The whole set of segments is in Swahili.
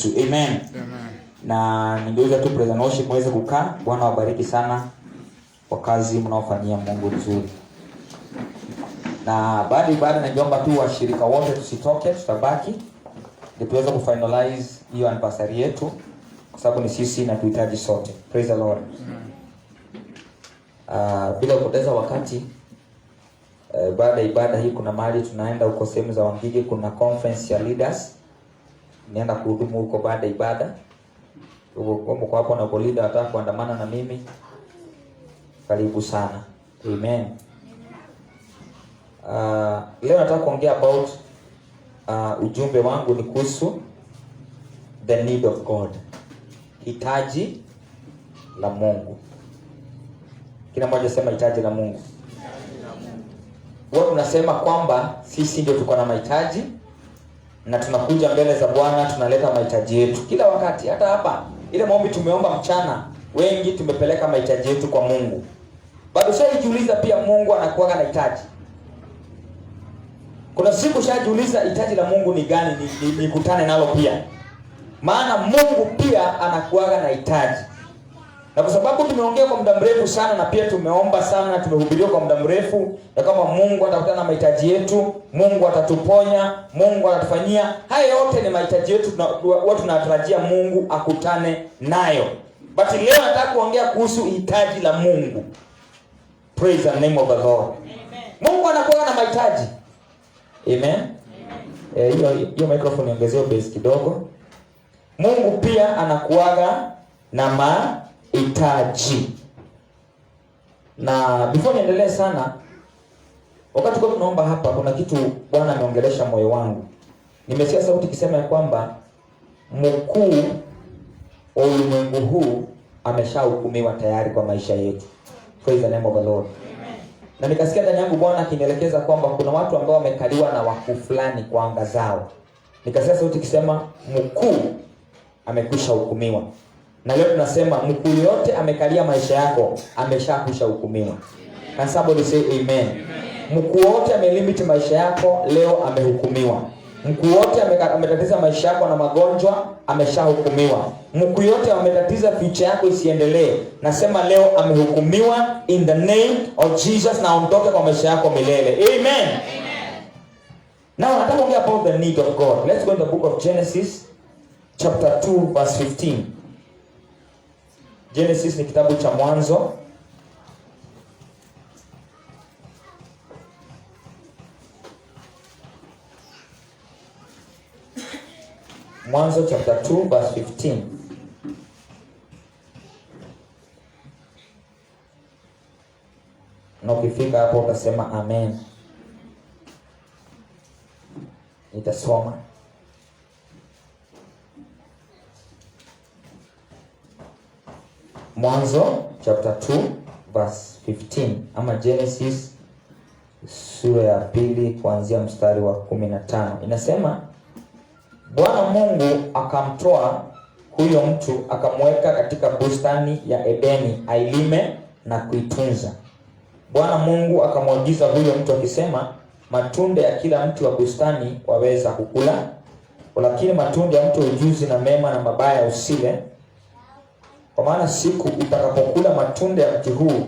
Amen. Amen. Na ningeuza tu praise and worship muweze kukaa. Bwana wabariki sana kwa kazi mnaofanyia Mungu nzuri. Na baada ya ibada naomba tu washirika wote tusitoke, tutabaki ili tuweze kufinalize hiyo anniversary yetu kwa sababu ni sisi na tuhitaji sote. Praise the Lord. Bila kupoteza wakati, baada ya ibada hii kuna mahali tunaenda huko sehemu za Wangige, kuna conference ya leaders. Nienda kuhudumu huko baada ya ibada. Kwa hapo na leader ataka kuandamana na mimi. Karibu sana. Amen. Leo nataka kuongea about ujumbe wangu ni kuhusu the need of God. Hitaji la Mungu. Kila mmoja sema hitaji la Mungu. Wao tunasema kwamba sisi ndio tuko na mahitaji na tunakuja mbele za Bwana tunaleta mahitaji yetu kila wakati. Hata hapa ile maombi tumeomba mchana, wengi tumepeleka mahitaji yetu kwa Mungu. Bado shajiuliza pia Mungu anakuwa na hitaji. Kuna siku shajiuliza hitaji la Mungu ni gani, nikutane nalo pia. Maana Mungu pia anakuwa na hitaji. Na kwa sababu tumeongea kwa muda mrefu sana na pia tumeomba sana na tumehubiria kwa muda mrefu ya kama Mungu atakutana na mahitaji yetu, Mungu atatuponya, Mungu atatufanyia. Haya yote ni mahitaji yetu watu tunatarajia Mungu akutane nayo. But leo nataka kuongea kuhusu hitaji la Mungu. Praise the name of the Lord. Amen. Mungu anakuwa na mahitaji. Amen. Hiyo microphone ongezeo bass kidogo. Mungu pia anakuaga na mahitaji. Na before niendelee sana, wakati kwa tunaomba hapa kuna kitu Bwana ameongelesha moyo wangu. Nimesikia sauti ikisema ya kwamba mkuu wa ulimwengu huu ameshahukumiwa tayari kwa maisha yetu. Praise the name of the Lord. Amen. Na nikasikia ndani yangu Bwana akinielekeza kwamba kuna watu ambao wamekaliwa na wakuu fulani kwa anga zao. Nikasikia sauti ikisema mkuu amekwisha hukumiwa. Na leo tunasema mkuu yote amekalia maisha yako ameshakwisha hukumiwa. Can somebody say amen? Mkuu wote amelimit maisha yako leo amehukumiwa. Mkuu wote ametatiza maisha yako na magonjwa ameshahukumiwa. Mkuu yote ametatiza future yako isiendelee, nasema leo amehukumiwa in the name of Jesus, na ondoke kwa maisha yako milele. Amen. Now nataka kuongea about the need of God. Let's go in the book of Genesis chapter 2 verse 15. Genesis ni kitabu cha Mwanzo. Mwanzo chapter 2 verse 15. Na ukifika hapo utasema amen. Nitasoma. Mwanzo chapter 2 verse 15 ama Genesis sura ya 2 kuanzia mstari wa 15. Inasema Bwana Mungu akamtoa huyo mtu akamweka katika bustani ya Edeni ailime na kuitunza. Bwana Mungu akamwagiza huyo mtu akisema, matunda ya kila mti wa bustani waweza kukula, lakini matunda ya mti wa ujuzi na mema na mabaya usile, kwa maana siku utakapokula matunda ya mti huu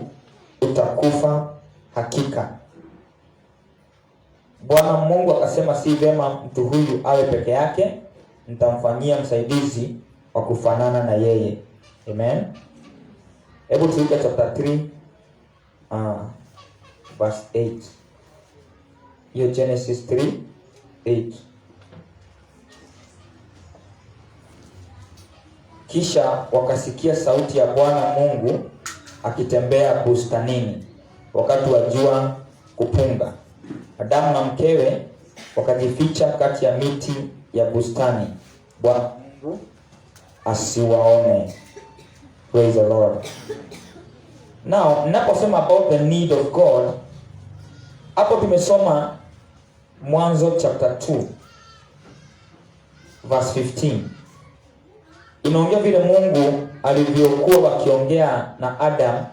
utakufa hakika. Bwana Mungu akasema, si vema mtu huyu awe peke yake, nitamfanyia msaidizi wa kufanana na yeye. Amen. Hebu tuige chapter 3 verse 8. Hiyo Genesis 3:8. Kisha wakasikia sauti ya Bwana Mungu akitembea bustanini wakati wa jua kupunga. Adamu na mkewe wakajificha kati ya miti ya bustani, Bwana Mungu asiwaone. Praise the Lord. Now, ninaposema about the need of God, hapo tumesoma Mwanzo chapter 2 verse 15. Inaongea vile Mungu alivyokuwa wakiongea na Adam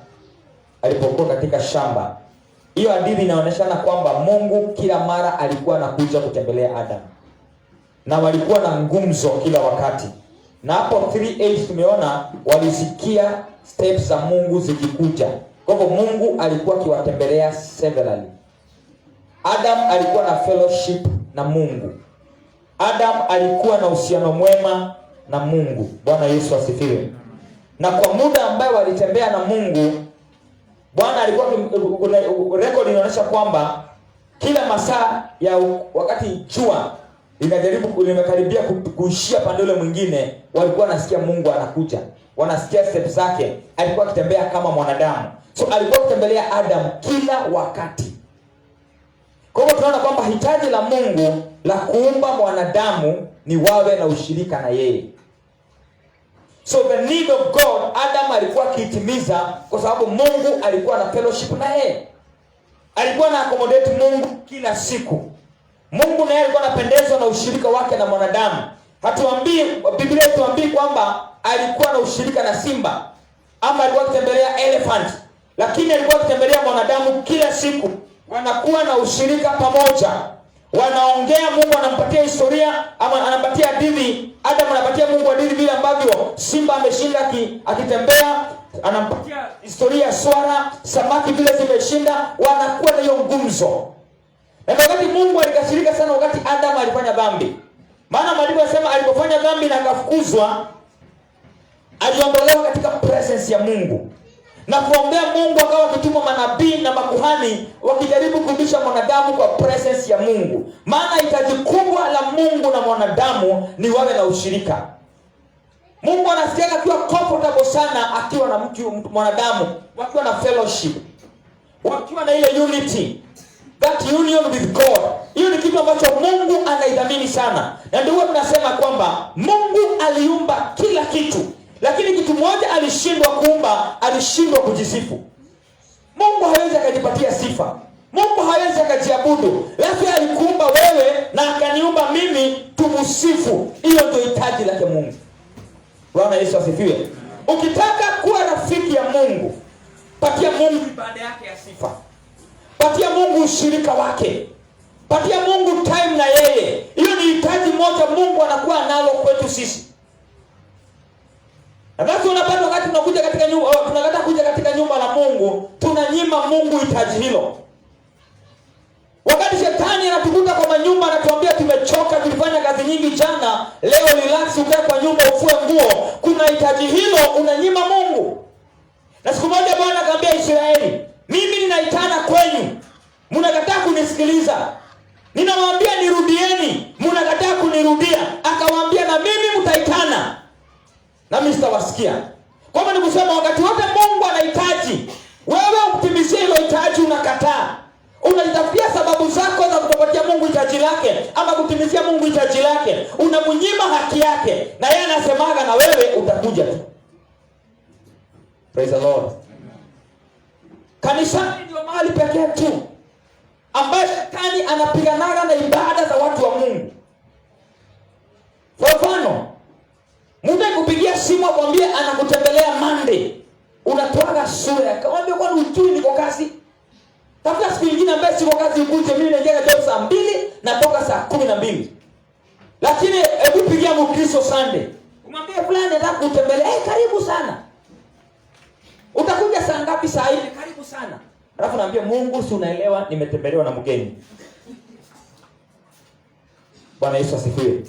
alipokuwa katika shamba. Hiyo hadithi inaonyeshana kwamba Mungu kila mara alikuwa anakuja kutembelea Adam. Na walikuwa na ngumzo kila wakati. Na hapo 3:8 tumeona walisikia steps za Mungu zikikuja. Kwa hivyo Mungu alikuwa akiwatembelea severally. Adam alikuwa na fellowship na Mungu. Adam alikuwa na uhusiano mwema na Mungu. Bwana Yesu asifiwe. Na kwa muda ambaye walitembea na Mungu, Bwana alikuwa, record inaonyesha kwamba kila masaa ya wakati jua limekaribia kuishia pande ule mwingine, walikuwa nasikia Mungu anakuja. Wanasikia step zake. Alikuwa akitembea kama mwanadamu. So alikuwa akitembelea Adam kila wakati. Kwa hivyo tunaona kwamba hitaji la Mungu la kuumba mwanadamu ni wawe na ushirika na yeye. So the need of God, Adam alikuwa akitimiza kwa sababu Mungu alikuwa na fellowship na yeye. Alikuwa na accommodate Mungu kila siku. Mungu naye alikuwa anapendezwa na ushirika wake na mwanadamu. Biblia hatuambii kwamba alikuwa na ushirika na simba ama alikuwa akitembelea elephant, lakini alikuwa akitembelea mwanadamu kila siku. Wanakuwa na ushirika pamoja. Wanaongea, Mungu anampatia historia ama anampatia hadithi. Adam anapatia Mungu hadithi vile ambavyo simba ameshinda akitembea, anampatia historia ya swara, samaki vile zimeshinda. Wanakuwa na hiyo ngumzo. Na wakati Mungu alikasirika sana wakati Adam alifanya dhambi. Maana maandiko yanasema alipofanya dhambi na akafukuzwa, aliondolewa katika presence ya Mungu. Na kuombea Mungu akawa akituma manabii na makuhani wakijaribu kurudisha mwanadamu kwa presence ya Mungu. Maana hitaji kubwa la Mungu na mwanadamu ni wawe na ushirika. Mungu anasikia akiwa comfortable sana akiwa na mwanadamu, wakiwa na fellowship, wakiwa na ile unity, that union with God. Hiyo ni kitu ambacho Mungu anaidhamini sana. Na ndio tunasema kwamba Mungu aliumba kila kitu, lakini kitu moja alishindwa kuumba, alishindwa kujisifu. Mungu hawezi akajipatia sifa. Mungu hawezi akajiabudu. Lakini alikuumba wewe na akaniumba mimi tumsifu. Hiyo ndio hitaji lake Mungu. Bwana Yesu asifiwe. Ukitaka kuwa rafiki ya Mungu, patia Mungu ibada yake ya sifa. Patia Mungu ushirika wake. Patia Mungu time na yeye. Hiyo ni hitaji moja Mungu anakuwa nalo kwetu sisi. Na basi unapata wakati tunakuja katika nyumba, tunakataa kuja katika nyumba la Mungu, tunanyima Mungu hitaji hilo. Wakati shetani anatukuta kwa manyumba anatuambia tumechoka, tulifanya kazi nyingi jana, leo relax, ukae kwa nyumba ufue nguo, kuna hitaji hilo unanyima Mungu. Na siku moja Bwana akamwambia Israeli, mimi ninaitana kwenu, mnakataa kunisikiliza. Ninawaambia nirudieni, mnakataa kunirudia. Akawaambia na mimi mtaitana, na mimi sitawasikia. Kwa hivyo ni kusema wakati wote Mungu anahitaji, wewe umtimizie hilo hitaji unakataa. Unajitafutia sababu zako za kutopatia Mungu hitaji lake ama kutimizia Mungu hitaji lake. Unamnyima haki yake na yeye anasemaga na wewe utakuja tu. Praise the Lord. Kanisa ndio mahali pekee tu ambaye shetani anapiganaga na ibada za watu wa Mungu. Kwa mfano, mtu akupigia simu akwambie anakutembelea Monday, unatoaga sura yake. Akamwambia kwa ujui niko kazi. Tafuta siku nyingine ambaye siko kazi ukuje, mimi naingia job saa 2 natoka saa 12. Lakini hebu pigia Mkristo Sunday. Umwambie fulani nataka kutembelea, karibu sana. Utakuja saa ngapi? Saa 4, karibu sana. Alafu naambia Mungu, si unaelewa nimetembelewa na mgeni. Bwana Yesu asifiwe.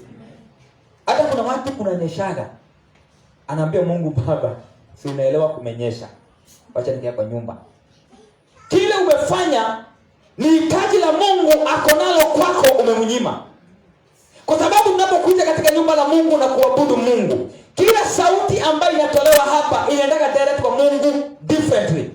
Hata kuna watu kunanyeshaga, anaambia Mungu, Baba, si unaelewa kumenyesha, wacha nikae kwa nyumba. Kile umefanya ni hitaji la Mungu ako nalo kwako, umemnyima. Kwa sababu unapokuja katika nyumba la Mungu na kuabudu Mungu, kila sauti ambayo inatolewa hapa inaenda direct kwa Mungu differently.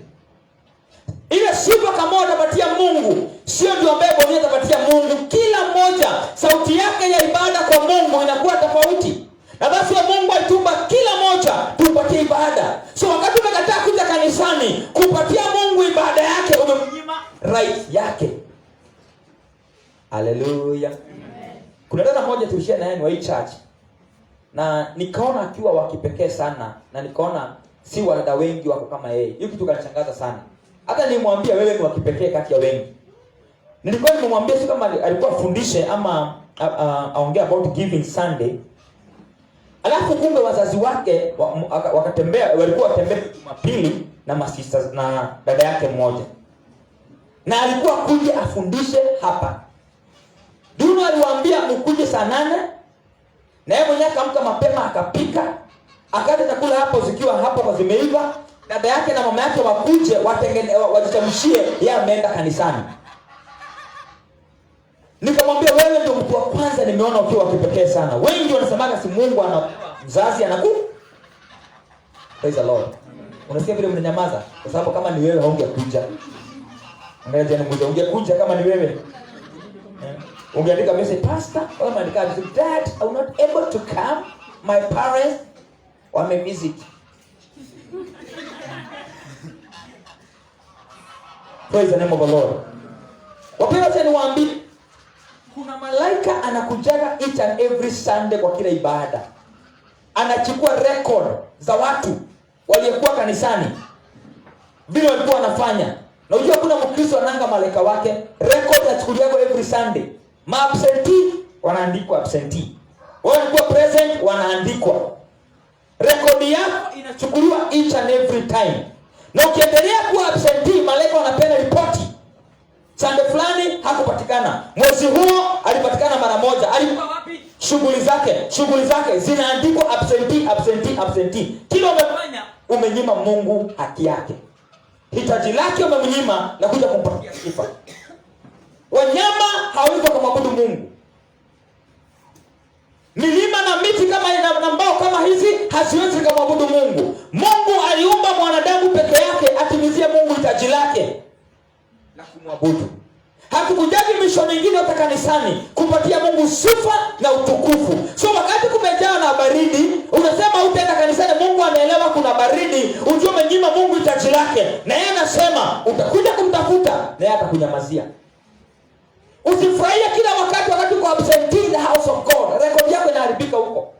Ile sifa kama utapatia Mungu sio ndio ambaye Bwana atapatia Mungu. Kila mmoja sauti yake ya ibada kwa Mungu inakuwa tofauti. Na basi Mungu alitumba kila moja tupatie ibada. So wakati umekataa kuja kanisani kupatia Mungu ibada yake, umemnyima right yake. Haleluya. Kuna dada moja tulishia naye ni wa church. Na nikaona akiwa wa kipekee sana, na nikaona si wadada wengi wako kama yeye. Hiyo kitu kanishangaza sana. Hata nimwambia wewe ni wa kipekee kati ya wengi. Nilikuwa nimemwambia si kama alikuwa fundishe ama aongea about giving Sunday. Alafu kumbe wazazi wake wakatembea, walikuwa watembea Jumapili na masista na dada yake mmoja. Na alikuwa kuja afundishe hapa. Duno aliwaambia mkuje saa 8. Na yeye mwenyewe akamka mapema akapika. Akaja chakula hapo zikiwa hapo kwa zimeiva. Dada yake na mama yake wakuje wajitamshie yeye ameenda kanisani. Nikamwambia wewe ndio mtu wa kwanza nimeona ukiwa kipekee sana. Wengi wanasemaga si Mungu ana mzazi anaku. Praise the Lord. Unasikia vile mnanyamaza kwa sababu kama ni wewe haungekuja. Angalia jana mmoja ungekuja kama ni wewe. Ungeandika message pastor, au unaandika dad, I'm not able to come. My parents wame visit. Praise the name of the Lord. Wapenda tena niwaambie kuna malaika anakujaga each and every Sunday kwa kila ibada. Anachukua record za watu waliokuwa kanisani. Vile walikuwa wanafanya. Na unajua kuna Mkristo ananga malaika wake, record inachukuliwa every Sunday. Ma-absentee wanaandikwa absentee. Walikuwa present wanaandikwa. Record yako inachukuliwa each and every time. Na ukiendelea kuwa absentee, malaika wanapenda ripoti. Sunday fulani hakupatikana. Mwezi huo alipatikana mara moja. Alikuwa wapi? Shughuli zake zinaandikwa absentee. Kila umefanya umenyima Mungu haki yake. Hitaji lake umemnyima na kuja kumpatia sifa. Wanyama hawezi kumwabudu Mungu. Milima na miti kama ina mbao kama hizi haziwezi kumwabudu Mungu. Mungu aliumba mwanadamu peke yake atimizie Mungu hitaji lake la kumwabudu. Hakukujaji misho mingine hata kanisani kupatia Mungu sifa na utukufu. So wakati kumejaa na baridi, unasema utaenda kanisani, Mungu anaelewa kuna baridi, ujue umenyima Mungu hitaji lake. Na yeye anasema utakuja kumtafuta na yeye atakunyamazia. Usifurahie kila wakati uko absentee in the house of God. Rekodi yako inaharibika huko.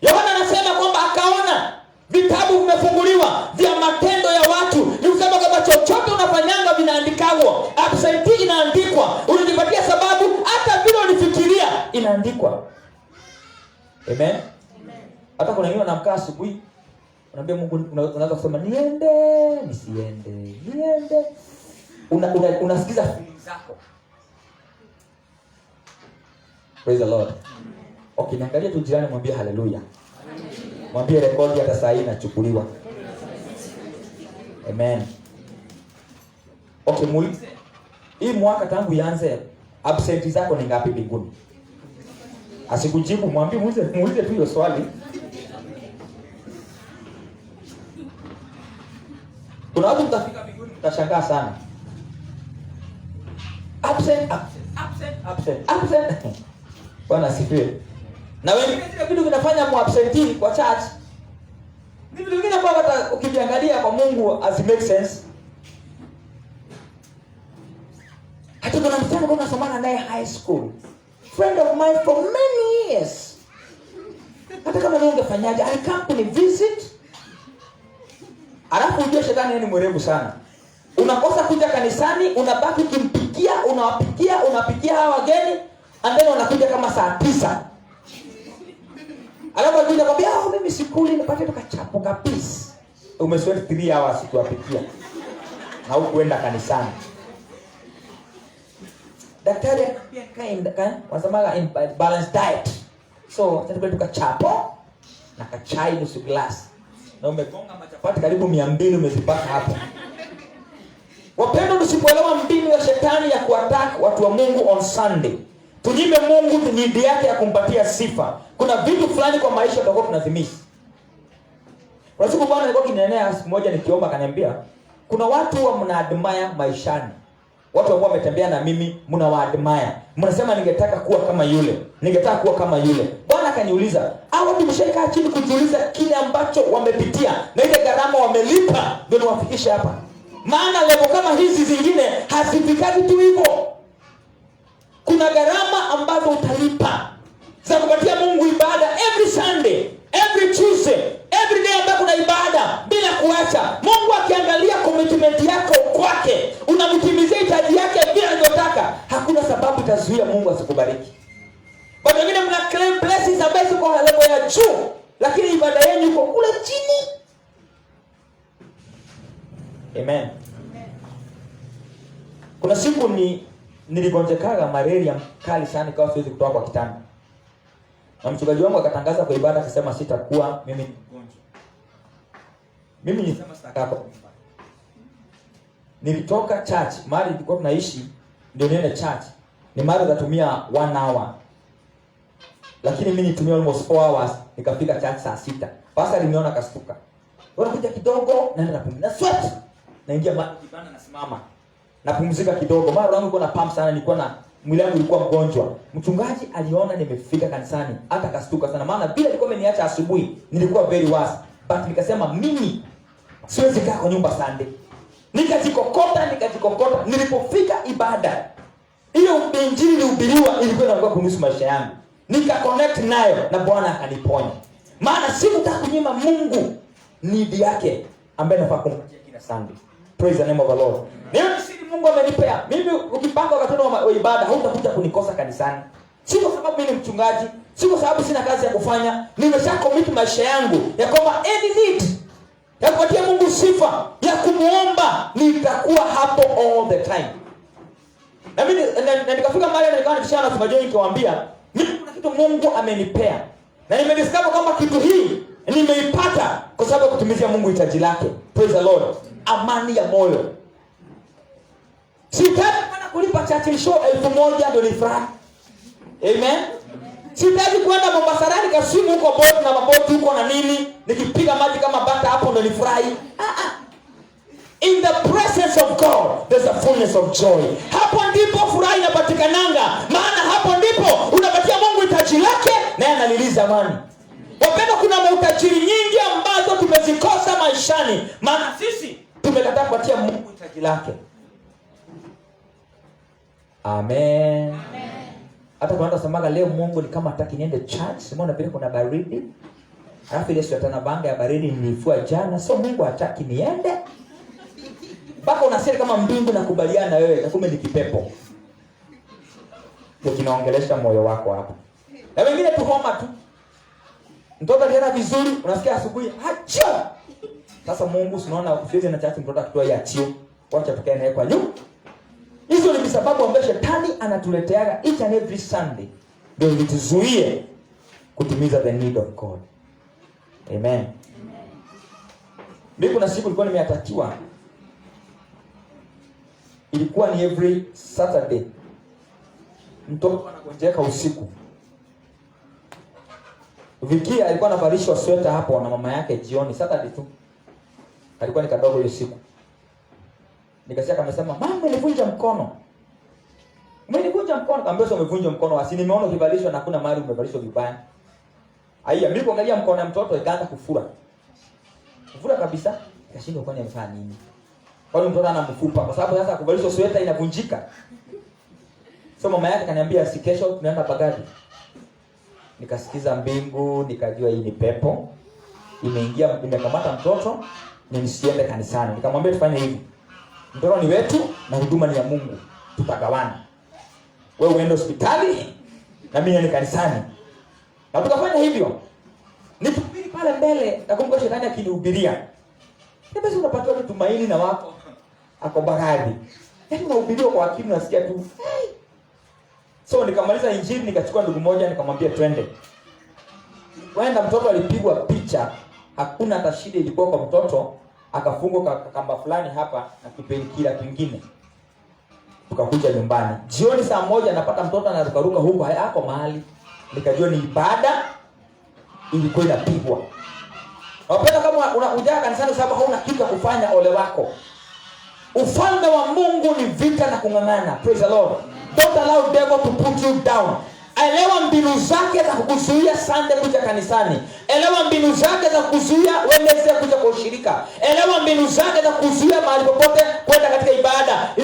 Yohana anasema kwamba akaona vitabu vimefunguliwa vya matendo ya watu. Ni kusema kwamba chochote unafanyanga vinaandikwa. Absentee inaandikwa. Unajipatia sababu hata vile ulifikiria inaandikwa. Amen. Hata kuna wengine wanamkaa asubuhi, unaambia Mungu, unaanza kusema niende, nisiende, niende. Unasikiza feelings zako. Praise the Lord. Okay, niangalie tu jirani, mwambie haleluya. Mwambie rekodi hata saa hii inachukuliwa. Amen. Okay, muulize. Hii mwaka tangu ianze absentee zako ni ngapi mbinguni? Asikujibu, mwambie muulize tu hiyo swali. Kuna watu mtafika mbinguni mtashangaa sana. Absent. Bwana asifiwe. Na wengine zile vitu vinafanya mu-absentee kwa church. Ni vitu vingine ambavyo hata ukiviangalia kwa Mungu as make sense. Hata kuna msichana ambaye nasomana naye high school. Friend of mine for many years. Hata kama wewe ungefanyaje, I come to visit. Alafu ujue shetani ni mwerevu sana. Unakosa kuja kanisani, unabaki kimpikia, unapikia hawa wageni, and then unakuja kama saa 9. Alafu anakuja kwambia, mimi sikuli nipate tukachapo kabisa. Umeswali 3 hours kuwapikia. Na hukuenda kanisani. Daktari anambia wanasemaga in balanced diet. So, tunataka tukachapo na kachai nusu glass. Na umegonga machapati karibu 200 umezipata hapo. Wapendwa, tusipoelewa mbinu ya shetani ya kuattack watu wa Mungu on Sunday, tunyime Mungu nidi yake ya kumpatia sifa. Kuna vitu fulani kwa maisha tutakuwa tunazimisi. Kwa siku Bwana alikuwa kinenea siku moja nikiomba akaniambia, kuna watu wa mnaadmire maishani. Watu ambao wametembea na mimi mnawaadmire. Mnasema ningetaka kuwa kama yule. Bwana akaniuliza, hao watu mshaika chini kujiuliza kile ambacho wamepitia na ile gharama wamelipa ndio wafikishe hapa. Maana level kama hizi zingine hazifikaki tu hivyo. Kuna gharama ambazo utalipa za kupatia Mungu ibada every Sunday, every Tuesday, every day ambapo kuna ibada bila kuacha. Mungu akiangalia commitment yako kwake, unamtimizia hitaji yake bila unataka, hakuna sababu itazuia Mungu asikubariki. Watu wengine mna claim blessings ambazo kwa level ya juu, iko kule chini. Amen. Kuna siku niligonjekaga malaria kali sana, ikawa siwezi kutoka kwa kitanda. Na mchungaji wangu akatangaza kwa ibada akisema sitakuwa mimi ni mgonjwa. Mimi nilisema sitakaa kwa nyumba. Nilitoka church, mahali nilikuwa tunaishi ndio niende church. Ni mahali natumia 1 hour. Lakini mimi nitumia almost 4 hours nikafika church saa 6. Pastor aliniona akastuka. Unakuja kidogo naenda napumzika. Na sweat. Naingia kibanda nasimama. Napumzika kidogo. Mara yangu ilikuwa na pump sana, nilikuwa na mwili wangu ulikuwa mgonjwa. Mchungaji aliona nimefika kanisani, hata kastuka sana. Maana bila alikuwa ameniacha asubuhi, nilikuwa very worse. But nikasema mimi siwezi kaa kwa nyumba Sunday. Nikajikokota. Nilipofika ibada, hiyo injili ilihubiriwa ilikuwa inakuwa kunusu maisha yangu. Nika-connect nayo na Bwana akaniponya. Maana sikutaka kunyima Mungu need yake ambaye nafaa kumpatia kila Sunday. Praise the name of the Lord. Leo sisi Mungu amenipea. Mimi ukipanga wakati wa ibada hautakuja kunikosa kanisani. Si kwa sababu mimi ni mchungaji, si kwa sababu sina kazi ya kufanya. Nimesha commit maisha yangu ya kwamba any need ya kupatia Mungu sifa, ya kumuomba, nitakuwa hapo all the time. Na mimi nikafika mahali nikawa nikishana na mchungaji nikamwambia, mimi kuna kitu Mungu amenipea. Na nimediscover kwamba kitu hii nimeipata kwa sababu ya kutumizia Mungu hitaji lake. Praise the Lord. Amani ya moyo. Sitaki kwenda kulipa church show 1000 ndio nifurahi. Amen. Sitaki kwenda Mombasarani kasimu huko boat na maboti huko na nini, nikipiga maji kama bata hapo ndio nifurahi. In the presence of God there's a fullness of joy. Hapo ndipo furaha inapatikananga. Maana hapo ndipo unapatia Mungu hitaji lake naye analiliza amani. Wapenda, kuna mahitaji nyingi ambazo tumezikosa maishani. Maana sisi tumekataa kupatia Mungu hitaji lake. Amen. Amen. Hata kwa ndio semaga leo Mungu ni kama hataki niende church. Simona vile kuna baridi. Alafu ile sweta na banga ya baridi nilifua jana. So Mungu hataki niende. Baka unasema kama mbingu nakubaliana na wewe, na kumbe ni kipepo. Ndio kinaongelesha moyo wako hapo. Na wengine tu homa tu. Mtoto alienda vizuri, unasikia asubuhi, hacha. Sasa Mungu unaona usiweze na chati mtoto akitoa yachio. Wacha tukae naye kwa nyuma. Hizo ni sababu ambazo shetani anatuleteaga each and every Sunday ndio lituzuie kutimiza the need of God. Amen. Mimi kuna siku nilikuwa nimeatakiwa. Ilikuwa ni every Saturday. Mtoto anagonjeka usiku. Vikia alikuwa anavalishwa sweta hapo na mama yake jioni Saturday tu. Alikuwa ni kadogo hiyo siku. Nikasikia kama amesema, "Mama nilivunja mkono." Umenivunja mkono? Kaambia umevunja mkono wasi nimeona ukivalishwa na kuna mahali umevalishwa vibaya. Haya, mimi kuangalia mkono wa mtoto ikaanza kufura. Kufura kabisa. Nikashindwa kwani amefanya nini? Kwa mtoto ana mfupa kwa sababu sasa kuvalishwa sweta inavunjika. So mama yake kaniambia si kesho tunaenda Bagadi. Nikasikiza mbingu, nikajua hii ni pepo. Imeingia imekamata mtoto, nisiende kanisani. Nikamwambia tufanye hivi. Mtoto ni wetu na huduma ni ya Mungu. Tutagawana. Wewe uende hospitali na mimi niende kanisani. Na tukafanya hivyo. Nitupili pale mbele na kumbe shetani akinihubiria. Basi unapata tumaini na wako ako Bagadi. Yaani unahubiriwa kwa akili unasikia tu. Hey. So nikamaliza injili nikachukua ndugu moja nikamwambia twende. Waenda mtoto alipigwa picha, hakuna hata shida ilikuwa kwa mtoto, akafungwa kamba fulani hapa na kipengele kingine. Tukakuja nyumbani. Jioni saa 1 napata mtoto anarukaruka huko hayako mahali. Nikajua ni ibada ilikuwa inapigwa. Wapenda kama unakuja kanisani sababu hauna kitu ya kufanya ole wako. Ufalme wa Mungu ni vita na kung'ang'ana. Praise the Lord. Don't allow devil to put you down. Elewa mbinu zake za kukuzuia Sunday kuja kanisani. Elewa mbinu zake za kukuzuia Wednesday kuja kwa ushirika. Elewa mbinu zake za kukuzuia mahali popote kwenda katika ibada.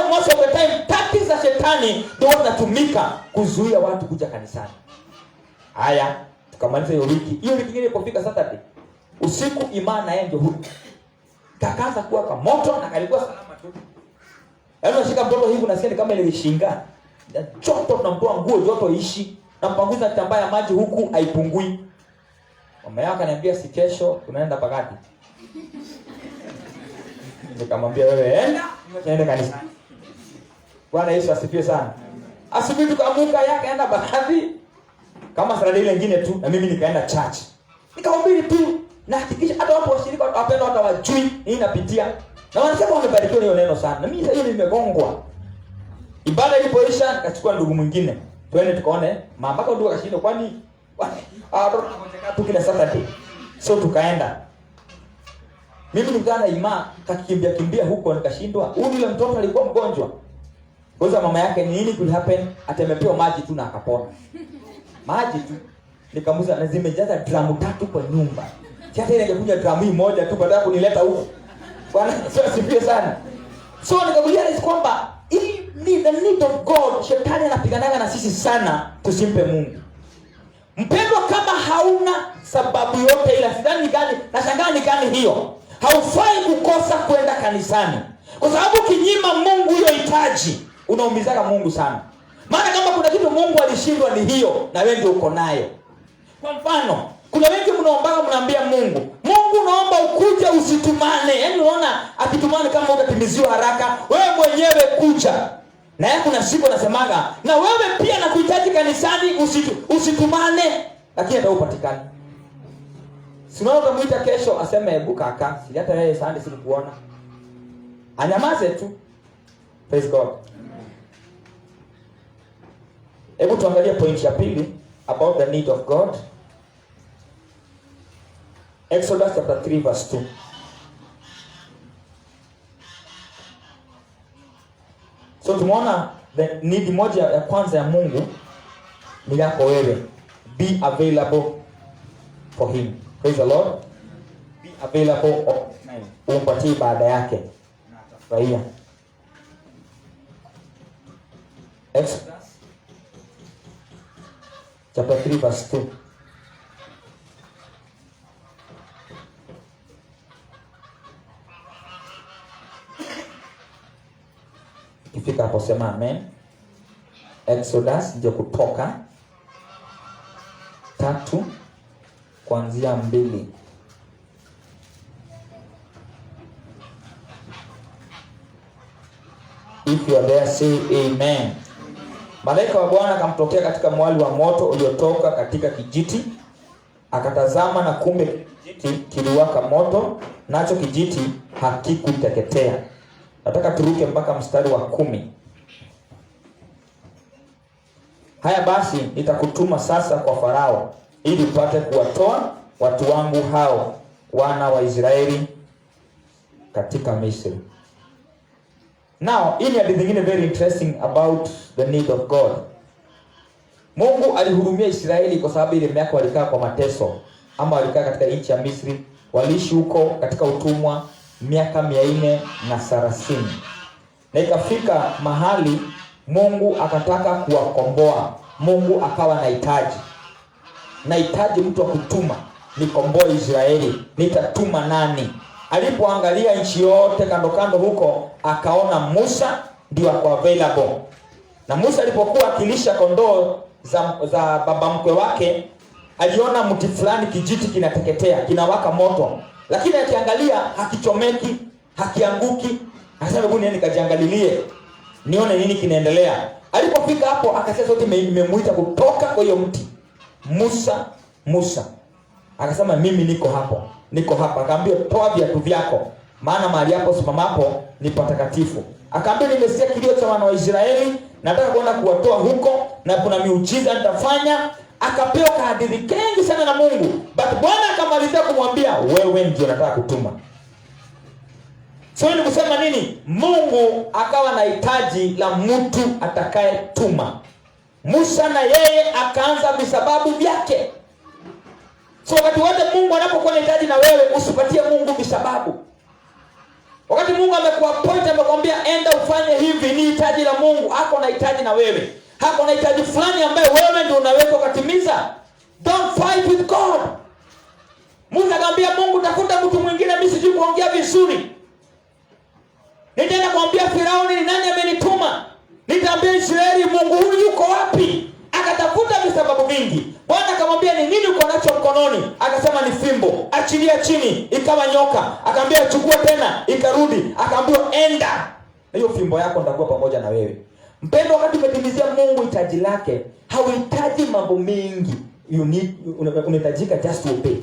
Most of the time tactics za shetani ndio zinatumika kuzuia watu kuja kanisani. Haya, tukamaliza hiyo wiki. Hiyo wiki nyingine ilipofika Saturday, usiku imani na yeye ndio huko. Kakaanza kuwa kwa moto na kalikuwa salama tu. Yaani unashika mtoto hivi unasikia kama ile shinga. Joto tunamtoa nguo joto ishi. Na mpanguza kitambaa ya maji huku haipungui. Mama yake ananiambia si kesho tunaenda Bagati. Nikamwambia wewe enda, tunaenda kanisa. Bwana Yesu asifiwe sana. Asubuhi tukaamka yake aenda Bagati kama Saturday ile nyingine tu, na mimi nikaenda church. Nikahubiri tu na hakikisha hata watu washirika wapenda hata wajui nini napitia. Na wanasema wamebarikiwa hiyo neno sana. Na mimi sasa hiyo nimegongwa. Ibada ilipoisha nikachukua ndugu mwingine. Twende tukaone mama mpaka ndugu akashindwa kwani tunataka tu kila Saturday. So tukaenda. Mimi nilikutana Ima kakimbia huko nikashindwa. Huyu yule mtoto alikuwa mgonjwa. Kwanza mama yake nini could happen? Atemepewa maji tu na akapona. Maji tu. Nikamuza na zimejaza dramu 3 kwa nyumba. Hata ile ingekuja dramu hii moja tu baada ya kunileta huko. Bwana sio sifie sana. So nikakuja kwamba hii ni the need of God. Shetani anapiganaga na sisi sana tusimpe Mungu. Mpendwa, kama hauna sababu yote ila sidhani gani na shangani gani hiyo, haufai kukosa kwenda kanisani. Kwa sababu kinyima Mungu hiyo hitaji, unaumizaka Mungu sana. Maana kama kuna kitu Mungu alishindwa ni hiyo, na wewe ndio uko nayo. Kwa mfano, kuna wengi mnaomba mnaambia Mungu, Mungu naomba ukuje usitumane. Yaani unaona akitumane kama utatimiziwa haraka, wewe mwenyewe kuja. Na yeye kuna siku anasemaga, na wewe pia nakuhitaji kanisani usitumane, lakini hata upatikane. Sinaona utamuita kesho aseme hebu kaka, si hata yeye Sunday sikuona. Anyamaze tu. Praise God. Hebu tuangalie point ya pili about the need of God. Exodus chapter 3 verse 2. So tumeona the need moja ya kwanza ya Mungu ni yako wewe. Be available for him. Praise the Lord. Be available all time. Umpatie ibada yake na atafurahia. Exodus chapter 3 verse 2. Ikifika hapo sema amen. Exodus ndio Kutoka 3 kuanzia 2. If you are there say amen. Malaika wa Bwana akamtokea katika mwali wa moto uliotoka katika kijiti. Akatazama na kumbe kijiti kiliwaka moto, nacho kijiti hakikuteketea. Nataka turuke mpaka mstari wa 10. Haya basi nitakutuma sasa kwa Farao ili upate kuwatoa watu wangu hao wana wa Israeli katika Misri. Now, hii ni hadithi nyingine very interesting about the need of God. Mungu alihurumia Israeli kwa sababu ile miaka walikaa kwa mateso, ama walikaa katika nchi ya Misri, waliishi huko katika utumwa miaka 430. Na ikafika mahali Mungu akataka kuwakomboa. Mungu akawa nahitaji mtu wa kutuma nikomboe Israeli. Nitatuma nani? Alipoangalia nchi yote kando kando huko, akaona Musa ndio ako available. Na Musa alipokuwa akilisha kondoo za baba mkwe wake, aliona mti fulani kijiti kinateketea, kinawaka moto. Lakini akiangalia hakichomeki, hakianguki. Akasema hebu niende nikajiangalilie nione nini kinaendelea. Alipofika hapo akasema sote nimemuita kutoka kwa hiyo mti. Musa. Akasema mimi niko hapa. Akaambia toa viatu vyako, maana mahali hapo simamapo ni patakatifu. Akaambia nimesikia kilio cha wana wa Israeli, nataka kwenda kuwatoa huko na kuna miujiza nitafanya. Akapewa kahadithi kengi sana na Mungu. But Bwana akamalizia kumwambia wewe ndio nataka kutuma. So ni kusema nini? Mungu akawa na hitaji la mtu atakaye tuma. Musa na yeye akaanza visababu vyake. So wakati wote Mungu anapokuwa na hitaji na wewe, usipatie Mungu visababu. Wakati Mungu amekuappoint, amekwambia enda ufanye hivi, ni hitaji la Mungu. Hako na hitaji na wewe. Hako na hitaji fulani ambaye wewe ndio unaweza kutimiza. Don't fight with God. Musa akamwambia Mungu, tafuta mtu mwingine, mimi sijui kuongea vizuri. Nitaenda kumwambia Firauni ni nani amenituma. Nitaambia Israeli Mungu huyu yuko wapi? Akatafuta visababu vingi. Bwana akamwambia, ni nini uko nacho mkononi? Akasema, ni fimbo. Achilia chini, ikawa nyoka. Akamwambia, chukua tena, ikarudi. Akaambiwa, enda na hiyo fimbo yako, nitakuwa pamoja na wewe. Mpendo, wakati umetimizia Mungu hitaji lake, hauhitaji mambo mengi. Unahitajika just to obey.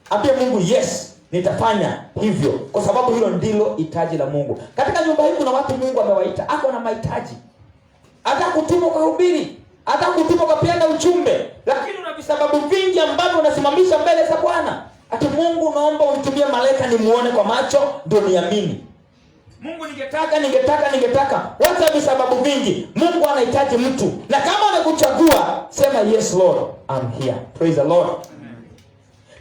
Ambia Mungu, yes, nitafanya hivyo, kwa sababu hilo ndilo hitaji la Mungu. Katika nyumba hii kuna watu Mungu amewaita, ako na mahitaji. Hata kutuma kwa hubiri, hata kutuma kwa peana ujumbe, lakini una visababu vingi ambavyo unasimamisha mbele za Bwana. Ati Mungu, naomba unitumie malaika nimuone kwa macho ndio niamini. Mungu, ningetaka. Wacha visababu vingi. Mungu anahitaji mtu. Na kama anakuchagua, sema yes Lord, I'm here. Praise the Lord.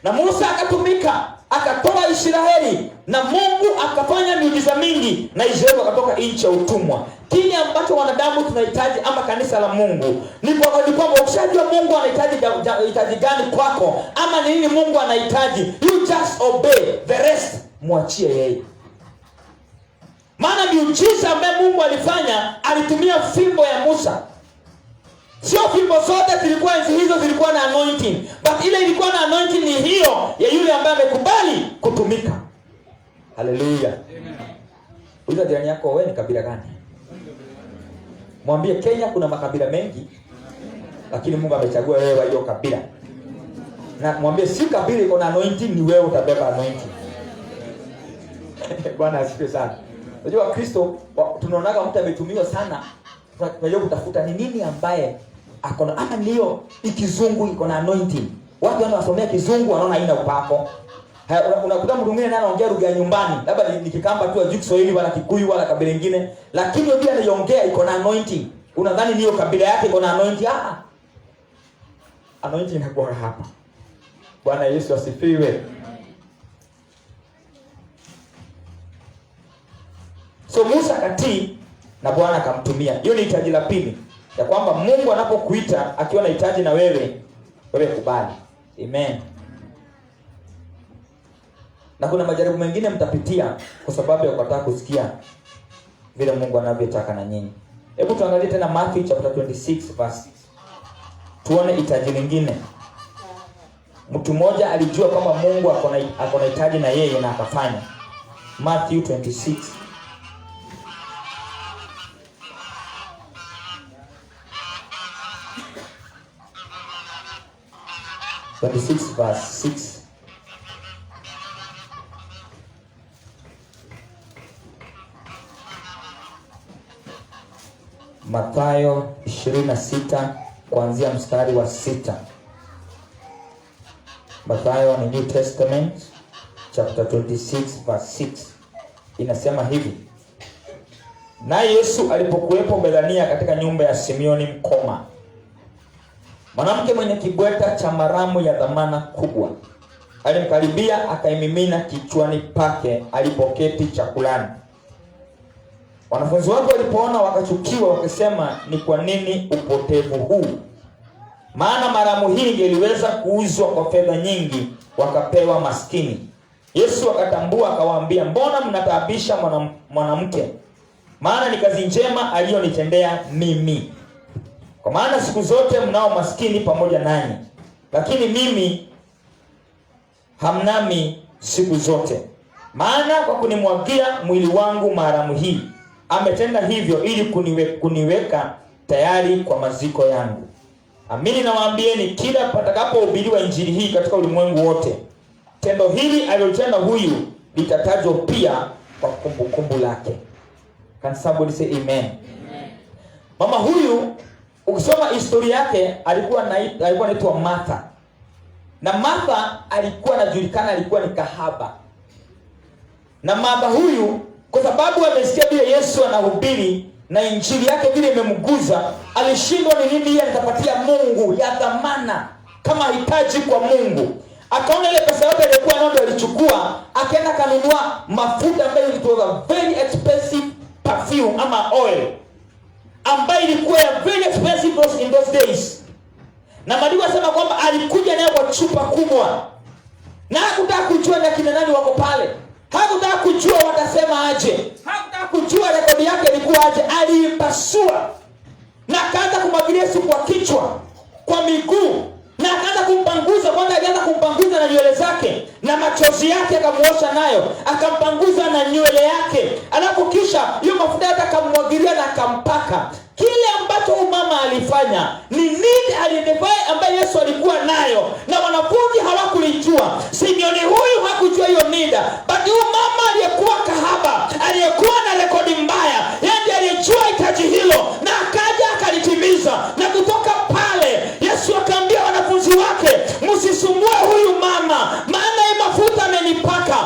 Na Musa akatumika, akatoa Israeli, na Mungu akafanya miujiza mingi, na Israeli wakatoka nchi ya utumwa. Kile ambacho wanadamu tunahitaji ama kanisa la Mungu ni kwamba ukishajua Mungu anahitaji gani kwako, ama ni nini Mungu anahitaji, you just obey, the rest mwachie yeye. Maana miujiza ambaye Mungu alifanya, alitumia fimbo ya Musa. Sio fimbo zote zilikuwa hizo zilikuwa na anointing, but ile ilikuwa na anointing ni hiyo ya yule ambaye amekubali kutumika. Hallelujah. Amen. Uliza jirani yako, wewe ni kabila gani? Mwambie, Kenya kuna makabila mengi, lakini Mungu amechagua wewe wa hiyo kabila. Na mwambie, si kabila iko na anointing, ni wewe utabeba anointing. Bwana asifiwe sana. Unajua Kristo tunaonaga mtu ametumiwa sana, tunajua kutafuta ni nini ambaye akona, ama ndio ikizungu iko na anointing. Watu wanasomea kizungu wanaona haina upako. Unakuta mtu mwingine anaongea lugha ya nyumbani, labda ni Kikamba tu, ajui Kiswahili wala Kikuyu wala kabila nyingine, lakini yule anayeongea iko na anointing. Unadhani niyo kabila yake iko na anointing? Anointing inakuwa hapa. Bwana Yesu asifiwe. So Musa katii na Bwana akamtumia. Hiyo ni hitaji la pili, ya kwamba Mungu anapokuita akiwa na hitaji na wewe kubali. Amen. Na kuna majaribu mengine mtapitia kwa sababu ya kukataa kusikia vile Mungu anavyotaka na nyinyi. Hebu tuangalie tena Matthew chapter 26 verse. Tuone hitaji lingine. Mtu mmoja alijua kwamba Mungu akona hitaji na yeye na akafanya. Matthew 26 verse 6. Mathayo 26 kuanzia mstari wa 6. Mathayo ni New Testament chapter 26 verse 6. Inasema hivi: na Yesu alipokuwepo Bethania katika nyumba ya Simeoni mkoma, mwanamke mwenye kibweta cha maramu ya dhamana kubwa alimkaribia, akaimimina kichwani pake alipoketi chakulani. Wanafunzi wake walipoona wakachukiwa, wakisema, ni kwa nini upotevu huu? Maana maramu hii ingeliweza kuuzwa kwa fedha nyingi wakapewa maskini. Yesu akatambua, akawaambia, mbona mnataabisha mwanamke? Maana ni kazi njema aliyonitendea mimi. Kwa maana siku zote mnao maskini pamoja nanyi, lakini mimi hamnami siku zote. Maana kwa kunimwagia mwili wangu maramu hii, ametenda hivyo ili kuniweka tayari kwa maziko yangu. Amini nawaambieni, kila patakapohubiriwa injili hii katika ulimwengu wote, tendo hili alilotenda huyu litatajwa pia kwa kumbukumbu lake. Can somebody say amen? Amen. Mama huyu, ukisoma historia yake, alikuwa anaitwa Martha. Na Martha alikuwa anajulikana, alikuwa ni kahaba. Na mama huyu, kwa sababu amesikia vile Yesu anahubiri na injili yake vile imemguza, alishindwa ni nini yeye atapatia Mungu ya dhamana kama hitaji kwa Mungu. Akaona ile pesa yote ilikuwa nayo alichukua, akaenda kanunua mafuta ambayo ilikuwa very expensive perfume ama oil, ambayo ilikuwa very expensive in those days. Na Maandiko yanasema kwamba alikuja nayo kwa chupa kubwa, na hakutaka kujua na kina nani wako pale. Hakutaka kujua watasema aje. Hakutaka kujua rekodi yake ilikuwa aje. Aliipasua na akaanza kumwagilia Yesu kwa kichwa. kwa miguu, na akaanza kumpanguza. Kwanza alianza kumpanguza na nywele zake, na machozi yake akamuosha nayo, akampanguza na nywele yake, alafu kisha hiyo mafuta yake akamwagilia na akampaka. Kile ambacho mama alifanya ni nini? Alidefy ambaye Yesu alikuwa nayo, na wanafunzi hawakulijua. Simeoni huyu hakujua hiyo nida, but huyu mama aliyekuwa kahaba, aliyekuwa na rekodi mbaya, yeye aliyejua hitaji hilo, na akaja akalitimiza. Na kutoka pale Yesu akaambia wanafunzi wake, msisumbue huyu mama, maana hii mafuta amenipaka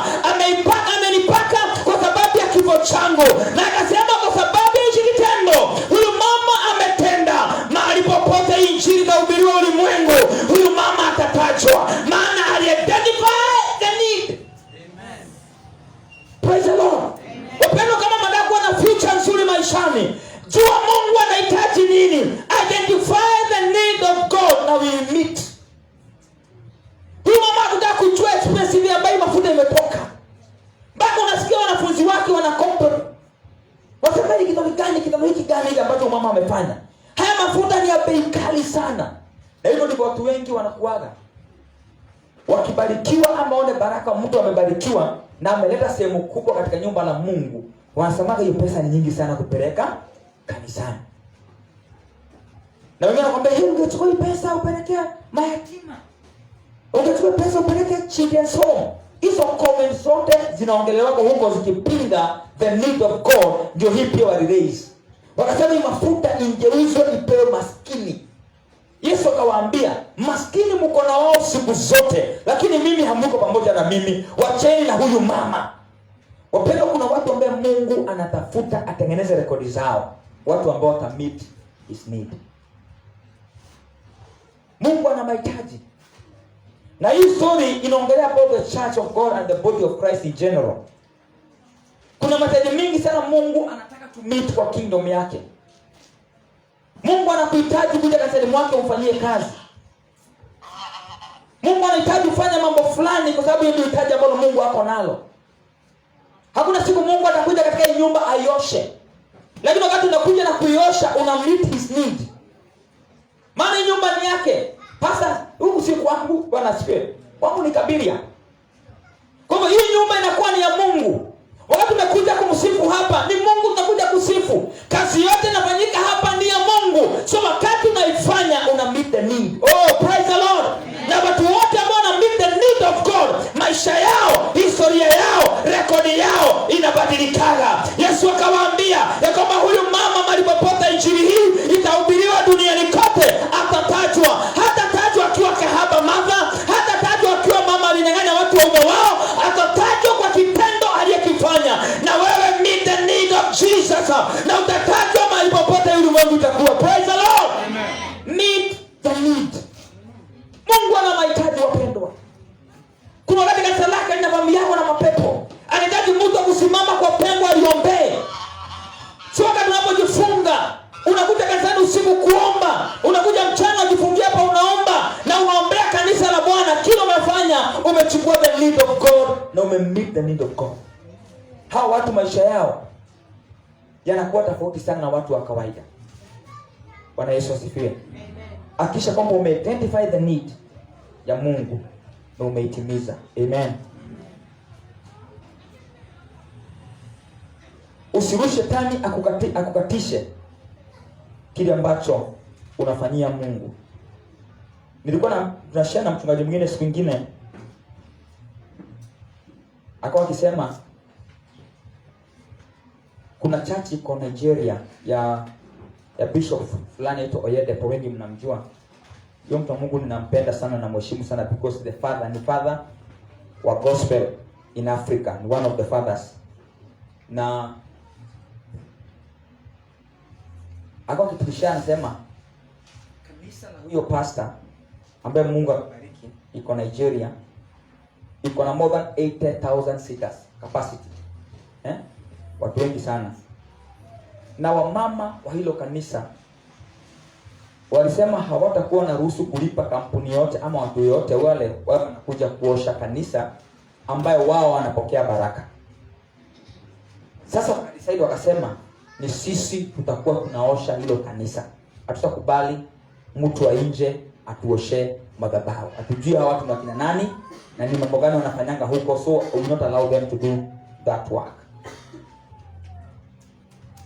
kwa sababu ya kifo changu. Na akasema kwa sababu ya hichi kitendo huyu mama ametenda, mahali popote injili itahubiriwa ulimwengu, huyu mama atatajwa, maana ali-identify the need. Amen. Praise the Lord. Wapendwa, kama mnataka kuwa na future nzuri maishani, jua Mungu anahitaji nini. Identify the need of God na we meet. Huyu mama hakutaka kujua expensive ambayo mafuta imetoka. Bado unasikia wanafunzi wake wanakompare. Wasema ni kitu hiki gani ambacho mama amefanya? Haya mafuta ni ya bei kali sana. Na hivyo ndivyo watu wengi wanakuaga. Wakibarikiwa ama one baraka, mtu amebarikiwa na ameleta sehemu kubwa katika nyumba la Mungu, wanasema hiyo pesa ni nyingi sana kupeleka kanisani. Na wengine wanakuambia hiyo ungechukua hii pesa upeleke mayatima, ungechukua pesa upeleke children's home. Hizo comments zote zinaongelewa huko zikipinga the need of God. Ndio hii pia waliraise, wakasema hii mafuta ingeuzwa ipewe maskini. Yesu akawaambia, maskini mko na wao siku zote, lakini mimi hamuko pamoja na mimi. Wacheni na huyu mama. Wapendwa, kuna watu ambao Mungu anatafuta atengeneze rekodi zao, watu ambao watameet his need. Mungu ana mahitaji. Na hii story inaongelea about the church of God and the body of Christ in general. Kuna mahitaji mingi sana Mungu anataka to meet kwa kingdom yake. Mungu anakuhitaji kuja kanisani mwake umfanyie kazi. Mungu anahitaji kufanya mambo fulani kwa sababu ndio hitaji ambalo Mungu ako nalo. Hakuna siku Mungu atakuja katika hii nyumba aioshe. Lakini wakati unakuja na kuiosha una meet his need. Maana nyumba ni yake. Pasa huku si kwangu, Bwana asifiwe. Kwangu ni Kabiria. Kwa hivyo hii nyumba inakuwa ni ya Mungu. Wakati umekuja kumsifu hapa, ni Mungu tunakuja kusifu. Kazi yote inafanyika hapa ni ya Mungu. So wakati unaifanya una meet the need. Oh, praise the Lord. Na watu wote ambao wana meet the need of God, maisha yao, historia yao, rekodi yao inabadilikaga. Yesu akawaambia ya kwamba huyu mama malipopote injili hii itahubiriwa duniani kote, atatajwa. Hatatajwa akiwa kahaba mama, hatatajwa akiwa mama alinyang'anya watu waume wao, atatajwa kwa kitendo aliyekifanya. Na wewe meet the need of Jesus, na utatajwa mahali popote ulimwengu utakuwa. Praise the Lord. Amen. Meet the need. Mungu ana mahitaji wapendwa. Kuna wakati kanisa lake linavamiwa na mapepo. Anahitaji mtu kusimama kwa pengo aliombee. Sio wakati unapojifunga, unakuja kanisani usiku kuomba, unakuja mchana ujifungia hapa unaomba na unaombea kanisa la Bwana. Kila umefanya umechukua the need of God na umemeet the need of God. Hao watu maisha yao yanakuwa tofauti sana na watu wa kawaida. Bwana Yesu asifiwe. Akisha kwamba umeidentify the need ya Mungu na umeitimiza. Amen. Usiruhusu shetani akukatishe kile ambacho unafanyia Mungu. Nilikuwa tunashare na mchungaji mwingine siku nyingine, akawa akisema kuna church iko Nigeria ya bishop fulani anaitwa Oyedepo, wengi mnamjua. Yule mtu wa Mungu ninampenda sana na mheshimu sana because the father ni father wa gospel in Africa, ni one of the fathers. Na akawa kitukisha anasema kanisa la huyo pastor ambaye Mungu amebariki iko Nigeria, iko na more than 80,000 seaters capacity. Watu wengi sana. Na wamama wa hilo kanisa walisema hawatakuwa na ruhusu kulipa kampuni yote ama watu yote wale wanakuja kuosha kanisa ambayo wao wanapokea baraka. Sasa wakadecide wakasema ni sisi tutakuwa tunaosha hilo kanisa. Hatutakubali mtu wa nje atuoshe madhabahu. Atujue hawa watu ni wakina nani na ni mambo gani wanafanyanga huko, so we will not allow them to do that work.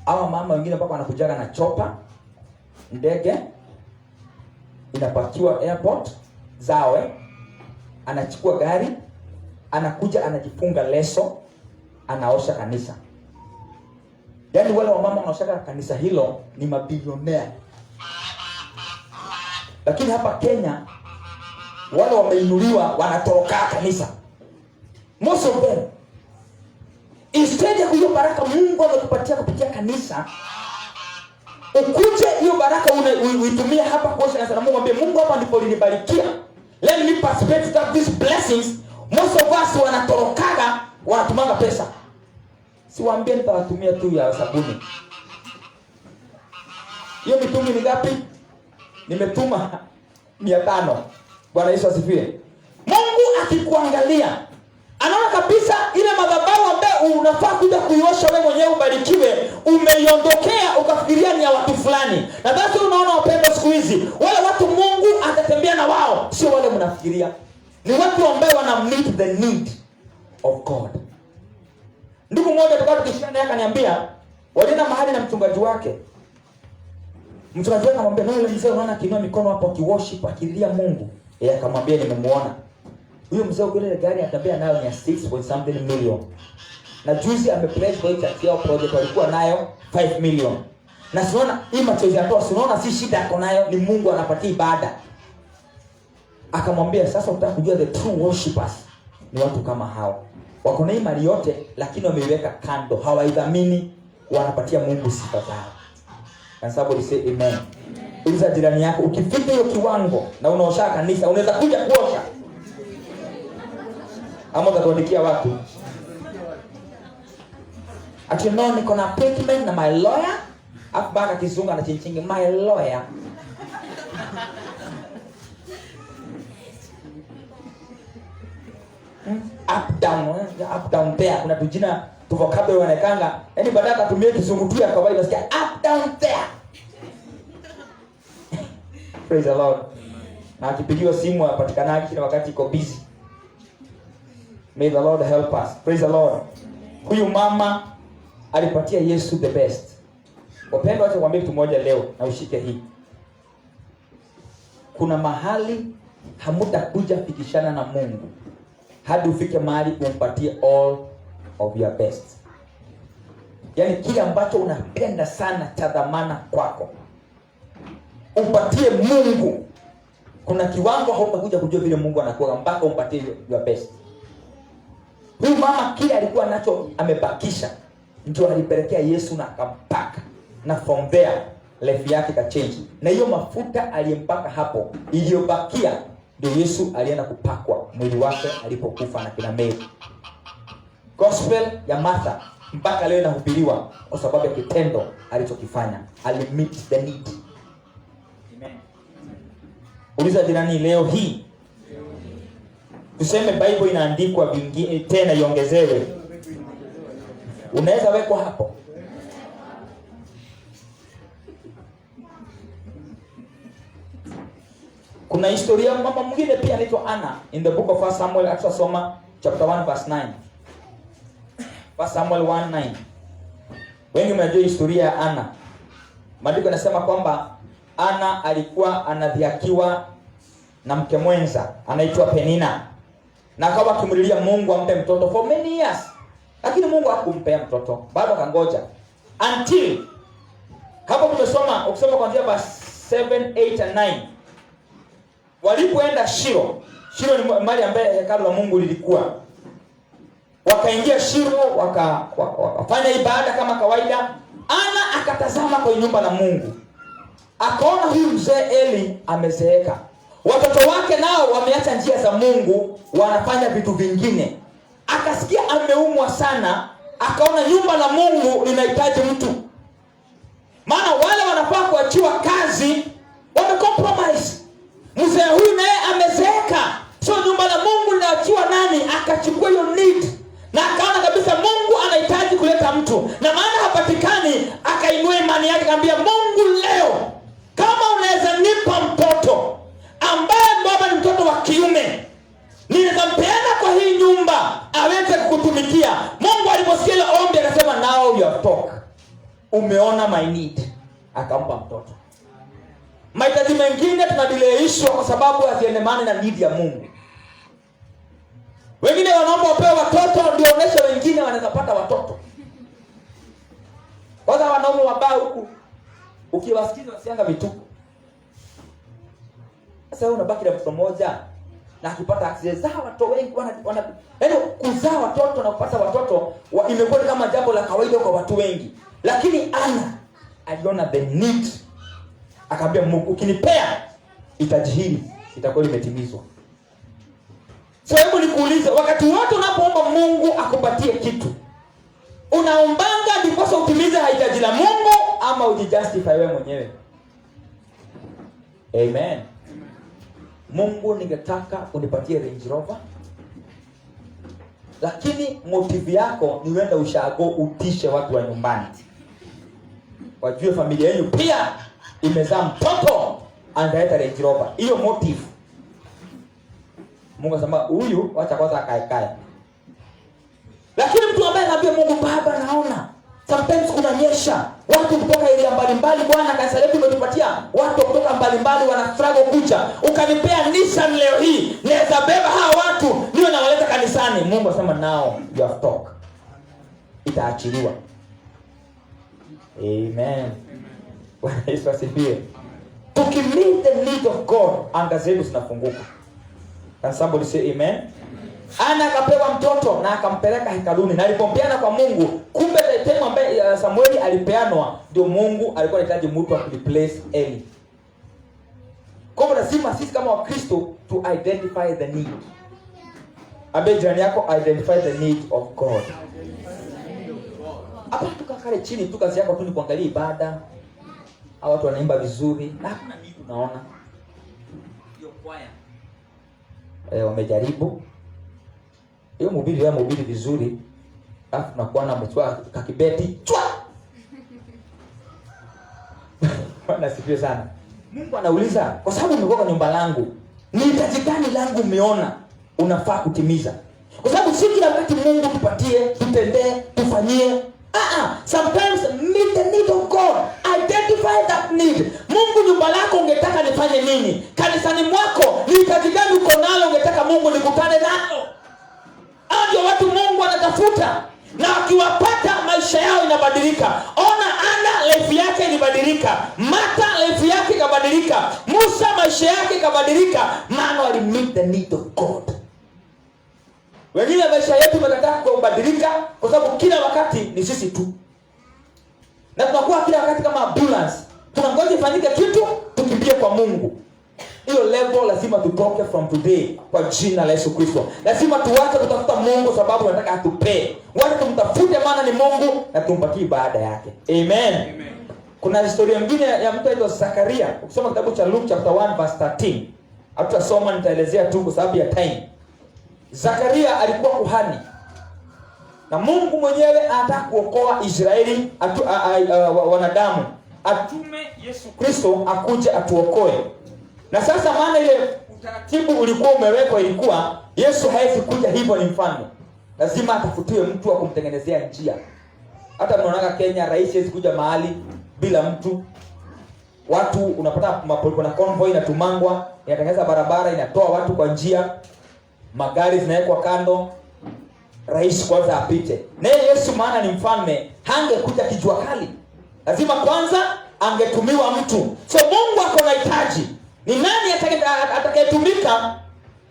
Hawa mama wengine mpaka wanakujaga na chopa, ndege inapakiwa airport zawe, anachukua gari, anakuja anajifunga leso, anaosha kanisa. Yaani wale wamama wanaosha kanisa hilo ni mabilionea. Lakini hapa Kenya wale wameinuliwa wanatoroka kanisa. Most of them. Instead ya hiyo baraka Mungu amekupatia kupitia kanisa, ukuje hiyo baraka uitumie hapa kuosha kanisa, na Mungu ambaye Mungu hapa ndipo nilibarikia. Let me participate to these blessings. Most of us wanatorokaga, wanatumanga pesa. Siwaambie nitawatumia tu ya sabuni. Hiyo mitungi ni ngapi? Nimetuma 500. Bwana Yesu asifiwe. Mungu akikuangalia, anaona kabisa ile madhabahu ambayo unafaa kuja kuiosha wewe mwenyewe ubarikiwe, umeiondokea ukafikiria ni ya watu fulani. Na basi unaona wapendwa, siku hizi wale watu Mungu atatembea na wao, sio wale mnafikiria. Ni watu ambao wana meet the need of God. Ndugu mmoja tukao tukishana yake akaniambia, walienda mahali na mchungaji wake. Mchungaji wake akamwambia, "Na yule mzee unaona akiinua mikono hapo akiworship akilia Mungu." Yeye akamwambia, "Nimemuona. Huyo mzee ukile gari atambea nayo ni 6 million. Na juzi amepledge kwa church yao project walikuwa nayo 5 million. Na siona hii machozi yatoa, siona si shida yako nayo, ni Mungu anapatia ibada." Akamwambia, "Sasa unataka kujua the true worshipers ni watu kama hao. Wako na imani yote lakini wameiweka kando, hawaidhamini, wanapatia Mungu sifa zao." And somebody say amen. Uliza jirani yako, ukifika hiyo kiwango na unaosha kanisa, unaweza kuja kuosha ama utatuandikia watu? Ati no, niko na appointment na my lawyer. Afu baka kizungu na chinchingi my lawyer. Up down there. Kuna tujina tu vocabulary wanakanga. Yaani badala atumie kizungu tu ya kawaida nasikia up down there. Praise the Lord. Na akipigiwa simu apatikanaje kila wakati iko busy. May the Lord help us. Praise the Lord. Huyu mama alipatia Yesu the best. Wapendwa, acha kuambia kitu moja leo na ushike hii. Kuna mahali hamutakuja fikishana na Mungu hadi ufike mahali umpatie all of your best. Yaani kile ambacho unapenda sana cha dhamana kwako, umpatie Mungu. Kuna kiwango hautakuja kujua vile Mungu anakuwa mpaka umpatie your best. Huyu mama kile alikuwa nacho amebakisha, ndio alipelekea Yesu na akampaka. Na from there life yake ka change. Na hiyo mafuta aliyempaka hapo iliyobakia ndio Yesu alienda kupakwa mwili wake alipokufa na kina Mary. Gospel ya Martha mpaka leo inahubiriwa kwa sababu ya kitendo alichokifanya. Meet the need. Amen. Uliza jirani leo hii, tuseme Bible inaandikwa vingine tena iongezewe, unaweza wekwa hapo? Kuna historia mama mwingine pia anaitwa Anna in the book of 1 Samuel. Actually soma chapter 1 verse 9. 1 Samuel 1:9. Wengi mnajua historia ya Anna. Maandiko yanasema kwamba Anna alikuwa anadhihakiwa na mke mwenza anaitwa Penina. Na akawa akimlilia Mungu ampe mtoto for many years. Lakini Mungu hakumpea mtoto. Bado kangoja. Until hapo tumesoma, ukisoma kuanzia verse 7, 8 and 9. Walipoenda Shilo ni mahali ambaye hekalu la Mungu lilikuwa. Wakaingia Shilo, wakafanya ibada kama kawaida. Ana akatazama kwa nyumba la Mungu. Akaona huyu mzee Eli amezeeka. Watoto wake nao wameacha njia za Mungu, wanafanya vitu vingine. Akasikia ameumwa sana, akaona nyumba la Mungu linahitaji mtu. Maana wale wanafaa kuachiwa kazi, wamecompromise. Mzee huyu naye amezeeka. So nyumba la Mungu linaachiwa nani? Akachukua hiyo need. Na akaona kabisa Mungu anahitaji kuleta mtu. Na maana hapatikani, akainua imani yake akamwambia Mungu, leo kama unaweza nipa mtoto kumshughulikia. Mungu aliposikia ile ombi akasema now you have talk. Umeona my need. Akampa mtoto. Mahitaji mengine tunadileishwa kwa sababu haziendemani na need ya Mungu. Wengine wanaomba wapewe watoto ndio onesha wengine wanaweza pata watoto. Kwanza wanaume wabaya huku ukiwasikiza wasianga vituko. Sasa wewe unabaki na mtoto mmoja na akipata accident za watoto wengi yaani kuzaa watoto na kupata watoto imekuwa kama jambo la kawaida kwa watu wengi. Lakini Ana aliona the need. Akamwambia Mungu ukinipea hitaji hili itakuwa limetimizwa. So hebu nikuulize, wakati wote unapoomba Mungu akupatie kitu, unaombanga ndiposa utimize hitaji la Mungu ama ujijustify wewe mwenyewe? Amen. Mungu, ningetaka unipatie Range Rover, lakini motive yako ni uende ushago utishe watu wa nyumbani, wajue familia yenu pia imezaa mtoto andaeta Range Rover. Hiyo motive. Mungu anasema huyu wacha kwanza akae. Lakini mtu ambaye anaambia Mungu, Baba naona sometimes kunanyesha, watu kutoka area mbalimbali, Bwana kanisa letu umetupatia watu kutoka mbalimbali wana struggle kucha. Ukanipea Nissan leo hii, naweza beba hawa watu ndio nawaleta kanisani. Mungu anasema now you have talk. Itaachiliwa. Amen. Bwana Yesu asifiwe. Tukimeet the need of God, anga zetu zinafunguka. Can somebody say amen? Ana akapewa mtoto na akampeleka hekaluni na alipompeana kwa Mungu, kumbe time ambaye Samueli alipeanwa ndio Mungu alikuwa anahitaji mtu wa replace Eli. Kwa hivyo lazima sisi kama Wakristo to identify the need. Ambaye jirani yako identify the need of God. Hapa tukakale chini tu, kazi yako tu ni kuangalia ibada. Hao watu wanaimba vizuri na hakuna need unaona. Hiyo choir wamejaribu. Hiyo mhubiri vizuri. Alafu tunakuwa na mchwa kakibeti. Chwa! Bwana sifiwe sana. Mungu anauliza, kwa sababu umekuwa kwa nyumba langu, ni hitaji gani langu umeona unafaa kutimiza? Kwa sababu si kila wakati Mungu tupatie, tutendee, tufanyie. Sometimes meet the need of God. Identify that need. Mungu, nyumba lako ungetaka nifanye nini? Kanisani mwako ni hitaji gani uko nalo ungetaka Mungu nikutane nalo? Ndio watu Mungu anatafuta. Na akiwapata maisha yao inabadilika. Ona Ana life yake ilibadilika. Martha life yake ikabadilika. Musa maisha yake ikabadilika. Maana wali meet the need of God. Wengine maisha yetu tunataka kubadilika kwa sababu kila wakati ni sisi tu. Na tunakuwa kila wakati kama ambulance. Tunangoja ifanyike kitu, tukimbie kwa Mungu. Hiyo level lazima tutoke from today kwa jina la Yesu Kristo. Lazima tuache kutafuta Mungu sababu tunataka atupe. Wacha tumtafute maana ni Mungu na tumpatie ibada yake. Amen. Amen. Kuna historia nyingine ya mtu aitwa Zakaria. Ukisoma kitabu cha Luke chapter 1 verse 13. Hatutasoma, nitaelezea tu kwa sababu ya time. Zakaria alikuwa kuhani. Na Mungu mwenyewe anataka kuokoa Israeli wanadamu. Atume Yesu Kristo akuje atuokoe. Na sasa maana ile utaratibu ulikuwa umewekwa, ilikuwa Yesu hawezi kuja hivyo ni mfalme. Lazima atafutiwe mtu wa kumtengenezea njia. Hata mnaona Kenya rais hawezi kuja mahali bila mtu. Watu unapata mapolipo na convoy inatumangwa, inatengeneza barabara, inatoa watu kwa njia. Magari zinawekwa kando. Rais kwanza apite. Na Yesu maana ni mfalme, hangekuja kijua kali. Lazima kwanza angetumiwa mtu. So Mungu ako na hitaji. Ni nani atakayetumika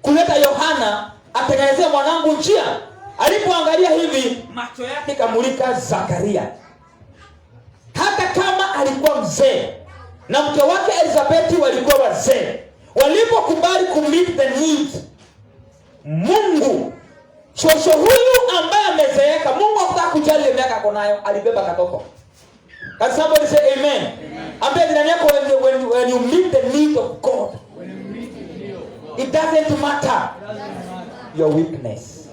kuleta Yohana atengenezea mwanangu njia? Alipoangalia hivi, macho yake kamulika Zakaria. Hata kama alikuwa mzee na mke wake Elizabeth walikuwa wazee, walipokubali kummeet the need, Mungu shosho huyu ambaye amezeeka, Mungu hakutaka kujali miaka ako nayo, alibeba katoko. Can somebody say amen? Ambaye ndani yako when you meet the need of God, it doesn't matter your weakness.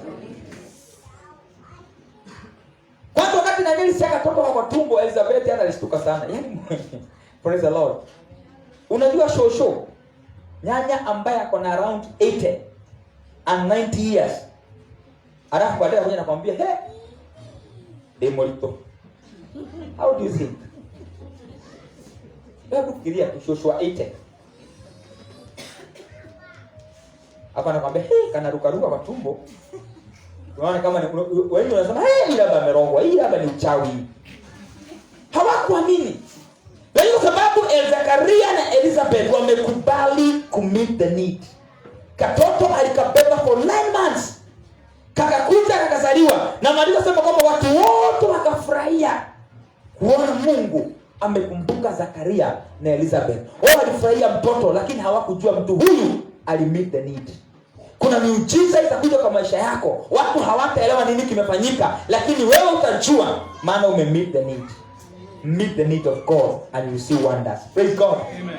Kwa wakati na ngeli siaka toto kwa tumbo Elizabeth hata alishtuka sana. Yaani praise the Lord. Unajua shosho nyanya ambaye ako na around 80 and 90 years Alafu baadaye anakuja nakwambia, "He, demolito." How do you think? Hebu fikiria Joshua 8. Hapa anakuambia, "He, kana ruka kwa tumbo." Unaona kama wewe unasema, "Hii labda amerogwa, hii labda ni uchawi." Hawakuamini. Lakini kwa sababu Zakaria na Elizabeth wamekubali ku meet the need. Katoto alikabeba for 9 months. Kakakuja kakazaliwa. Na maandiko yanasema kwamba watu wote wakafurahia kuona Mungu amekumbuka Zakaria na Elizabeth. Wao walifurahia mtoto, lakini hawakujua mtu huyu ali meet the need. Kuna miujiza itakuja kwa maisha yako. Watu hawataelewa nini kimefanyika, lakini wewe utajua maana ume meet the need. Meet the need of God and you see wonders. Praise God. Amen.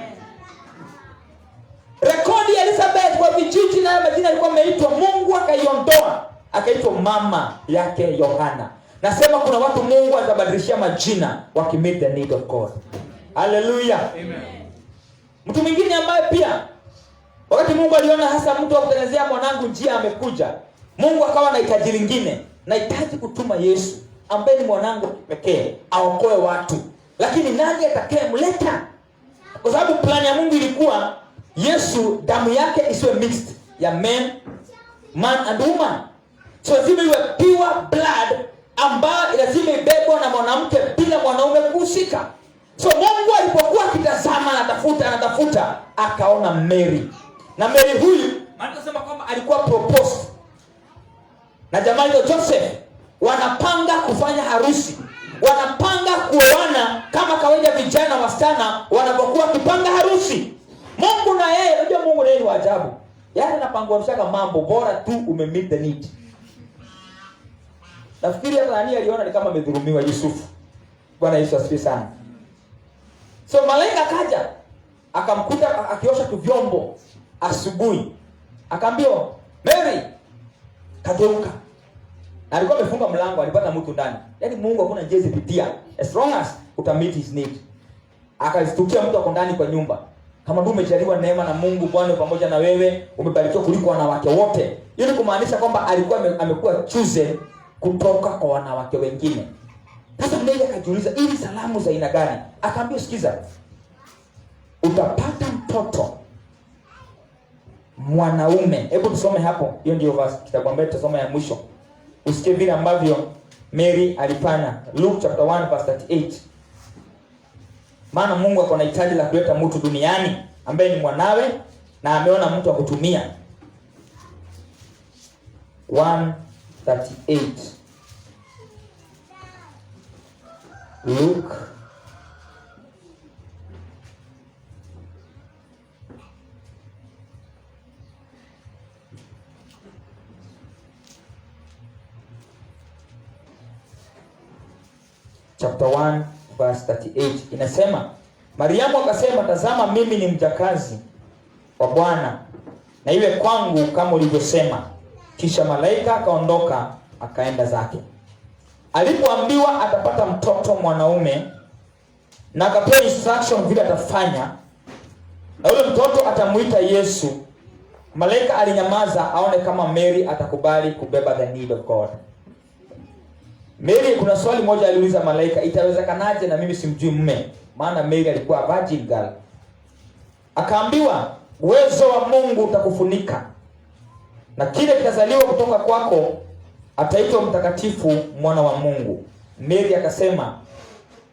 Rekodi ya Elizabeth kwa vijiji na majina alikuwa ameitwa, Mungu akaiondoa, akaitwa mama yake Yohana. Nasema kuna watu Mungu atabadilishia majina waki meet the need of God. Hallelujah. Amen. Mtu mwingine ambaye pia wakati Mungu aliona hasa mtu akutengenezea mwanangu njia amekuja, Mungu akawa na hitaji lingine, nahitaji kutuma Yesu ambaye ni mwanangu pekee aokoe watu. Lakini nani atakayemleta? Kwa sababu plani ya Mungu ilikuwa Yesu damu yake isiwe mixed ya man and woman. So lazima iwe pure blood ambayo lazima ibebwa na mwanamke bila mwanaume kuhusika. So Mungu alipokuwa akitazama anatafuta akaona Mary. Na Mary huyu maana tunasema kwamba alikuwa proposed na jamaa ile Joseph. Wanapanga kufanya harusi, wanapanga kuoana kama kawaida vijana wasichana wanapokuwa kipanga harusi. Mungu na yeye, unajua Mungu ni wa ajabu. Yaani anapangwa mambo bora tu ume meet the need. Nafikiri hata nani aliona ni kama amedhulumiwa Yusufu. Bwana Yesu asifiwe sana. So malaika akaja akamkuta akiosha tu vyombo asubuhi. Akaambia, "Mary, kageuka." Na alikuwa amefunga mlango, alipata mtu ndani. Yaani Mungu hakuna njia zipitia as long as utamit his need. Akastukia mtu ako ndani kwa nyumba. Kama ndio umejaliwa neema na Mungu, Bwana pamoja na wewe, umebarikiwa kuliko wanawake wote. Ili kumaanisha kwamba alikuwa amekuwa chosen kutoka kwa wanawake wengine. Sasa Mary akajiuliza, "Hii salamu za aina gani?" Akaambia, "Sikiza. Utapata mtoto mwanaume." Hebu tusome hapo. Hiyo ndio verse kitabu ambacho tutasoma ya mwisho. Usikie vile ambavyo Mary alifanya. Luke chapter 1 verse 38. Maana Mungu ako na hitaji la kuleta mtu duniani ambaye ni mwanawe na ameona mtu wa kutumia. 1:38. Luke chapter 1 verse 38 inasema, Mariamu akasema, "Tazama mimi ni mjakazi wa Bwana, na iwe kwangu kama ulivyosema." Kisha malaika akaondoka akaenda zake. Alipoambiwa atapata mtoto mwanaume na akapewa instruction vile atafanya, na yule mtoto atamuita Yesu, malaika alinyamaza aone kama Mary atakubali kubeba the need of God. Mary, kuna swali moja aliuliza malaika, "Itawezekanaje na mimi simjui mume?" Maana Mary alikuwa virgin girl. Akaambiwa, "Uwezo wa Mungu utakufunika, na kile kitazaliwa kutoka kwako ataitwa mtakatifu, mwana wa Mungu." Mary akasema,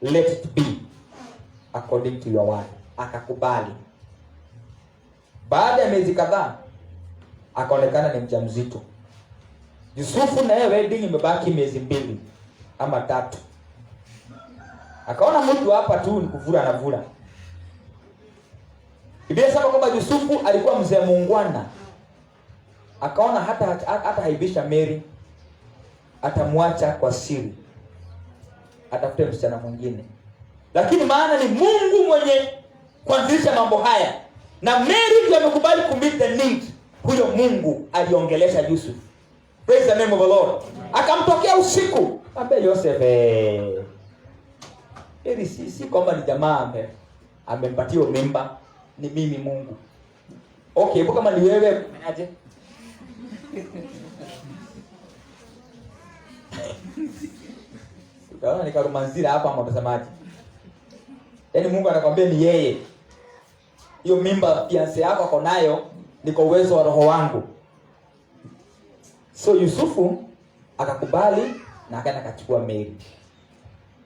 "Let it be according to your word." Akakubali. Baada ya miezi kadhaa akaonekana ni mjamzito. Yusufu na yeye wedding imebaki miezi 2 ama 3. Akaona mtu hapa tu ni kuvura na vura. Biblia inasema kwamba Yusufu alikuwa mzee muungwana. Akaona hata haibisha Mary, atamwacha kwa siri, atafute msichana mwingine. Lakini maana ni Mungu mwenye kuanzisha mambo haya, na Mary ndiye amekubali kumit the need. Huyo Mungu aliongelesha Yusuf. Praise the name of the Lord. Akamtokea usiku, ambaye Joseph ili si kwamba ni jamaa amempatia mimba, ni mimi Mungu. Okay, hebu kama ni wewe aje? Utaona nikarumanzira hapa ama mtazamaji. Yaani Mungu anakuambia ni yeye. Hiyo mimba fiance yako ako nayo ni kwa uwezo wa roho wangu. So Yusufu akakubali na akaenda akachukua Mary.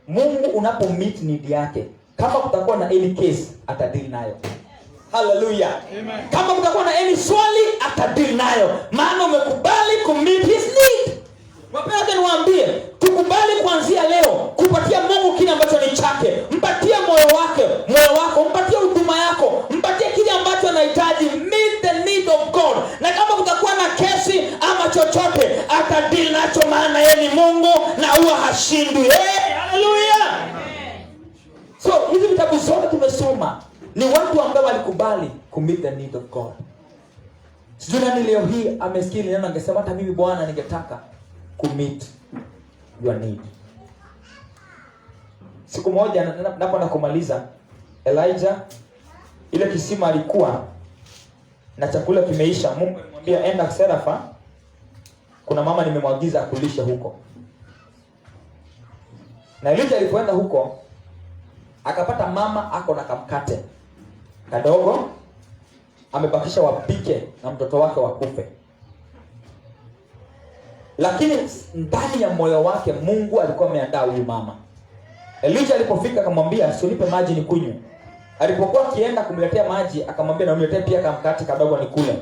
Mungu unapo meet need yake, kama kutakuwa na any case atadili nayo. Hallelujah. Amen. Kama kutakuwa na any swali atadili nayo, maana umekubali ku meet his need. Wapenda niwaambie, tukubali kuanzia leo kupatia Mungu kile ambacho ni chake. Mpatie moyo wako, mpatie huduma yako, mpatie kile ambacho anahitaji. Meet the need of God. Na kama kutakuwa na kesi ama chochote, atadili nacho, maana yeye ni Mungu na huwa hashindwi. Hey, hallelujah. So, hizi vitabu zote tumesoma ni watu ambao walikubali ku meet the need of God. Sijui nani leo hii amesikia neno angesema hata mimi Bwana ningetaka ku meet your need. Siku moja napoenda kumaliza, Elijah ile kisima alikuwa na chakula kimeisha. Mungu alimwambia enda Serafa, kuna mama nimemwagiza akulishe huko. Na Elijah alipoenda huko akapata mama ako na kamkate kadogo, amebakisha wapike na mtoto wake wakufe. Lakini ndani ya moyo wake Mungu alikuwa ameandaa huyu mama. Elijah alipofika akamwambia usinipe maji nikunywe. Alipokuwa akienda kumletea maji akamwambia na uniletee pia kamkate kadogo nikule.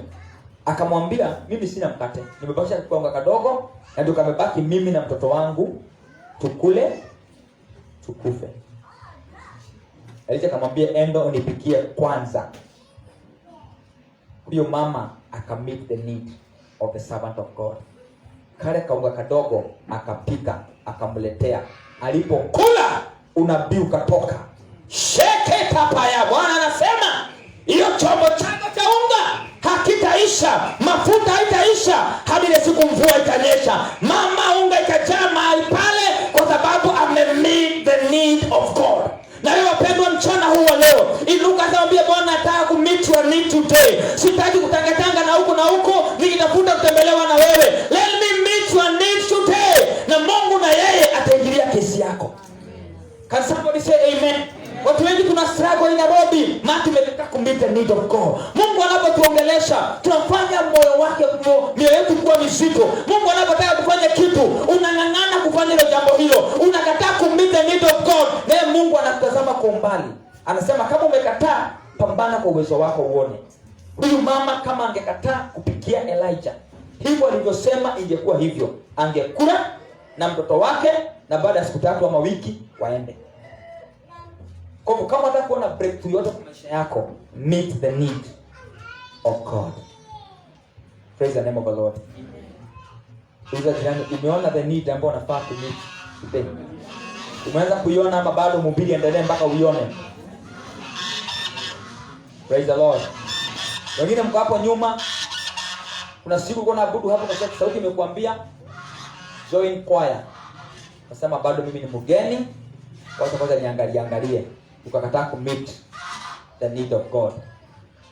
Akamwambia mimi sina mkate, nimebakisha kikombe kadogo na ndio kamebaki mimi na mtoto wangu tukule tukufe. Elijah akamwambia endo unipikie kwanza. Huyo mama akameet the need of the servant of God. Kale kaunga kadogo akapika akamletea. Alipokula unabii ukatoka. Sheke kapaya. Bwana anasema hiyo chombo chako cha unga hakitaisha, mafuta haitaisha hadi ile siku mvua itanyesha. Mama unga ikajaa mahali pale kwa sababu ame-meet the need of God. Na wewe wapendwa, mchana huu wa leo inuka sasa, Bwana nataka ku meet your need today. Sitaki kutangatanga na huko nikitafuta kutembelewa na wewe. Let me meet your need today. Na Mungu na yeye ataingilia kesi yako. Can somebody say amen? Watu wengi tuna struggle in Nairobi, maana tumetaka ku meet the need of God. Mungu anapotuongelesha tunafanya mioyo yetu kuwa mizito. Mungu anapotaka kufanya kitu unang'ang'ana kufanya hilo jambo hilo, unakataa ku meet the need of God. Na Mungu anakutazama kwa umbali, anasema kama umekataa, pambana kwa uwezo wako uone. Huyu mama kama angekataa kupikia Elijah hivyo alivyosema, ingekuwa hivyo, angekula na mtoto wake na baada ya siku 3 ama wiki waende. Kwa hivyo kama unataka kuona breakthrough yote kwa maisha yako, meet the need of God. Praise the name of the Lord. Umeona the need ambayo unafaa ku meet today? Umeanza kuiona ama bado mhubiri endelee mpaka uione? Praise the Lord. Wengine mko hapo nyuma, kuna siku uko na abudu hapo kwa sababu sauti imekuambia join choir. Nasema bado mimi ni mgeni, wacha kwanza niangalie. Ukakataa ku meet the need of God.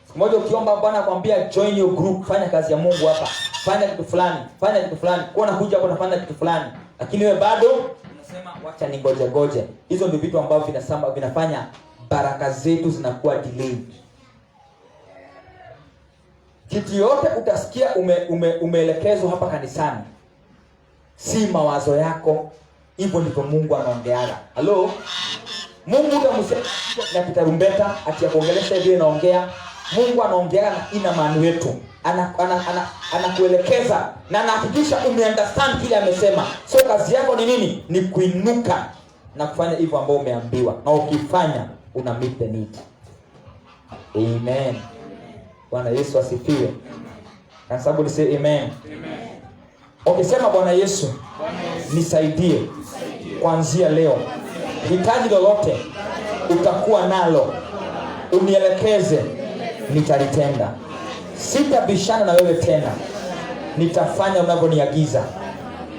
Siku moja ukiomba Bwana akwambia join your group, fanya kazi ya Mungu hapa, fanya kitu fulani, kuona kuja hapo nafanya kitu fulani, lakini wewe bado unasema wacha ningoje. Hizo ndio vitu ambavyo vinafanya baraka zetu zinakuwa delayed. Kitu yote utasikia umeelekezwa hapa kanisani, si mawazo yako. Hivyo ndivyo Mungu anaongeaga. Hello? Mungu utamsema na kitarumbeta ati akuongelesha hivi naongea. Mungu anaongea na ina maana yetu. Anakuelekeza na anahakikisha umeunderstand kile amesema. So kazi yako ni nini? Ni kuinuka na kufanya hivyo ambao umeambiwa. Na ukifanya una meet the need. Amen. Bwana Yesu asifiwe. Can somebody say amen? Amen. Okay, sema Bwana Yesu, nisaidie kuanzia leo. Hitaji lolote utakuwa nalo, unielekeze, nitalitenda. Sitabishana na wewe tena, nitafanya unavyoniagiza.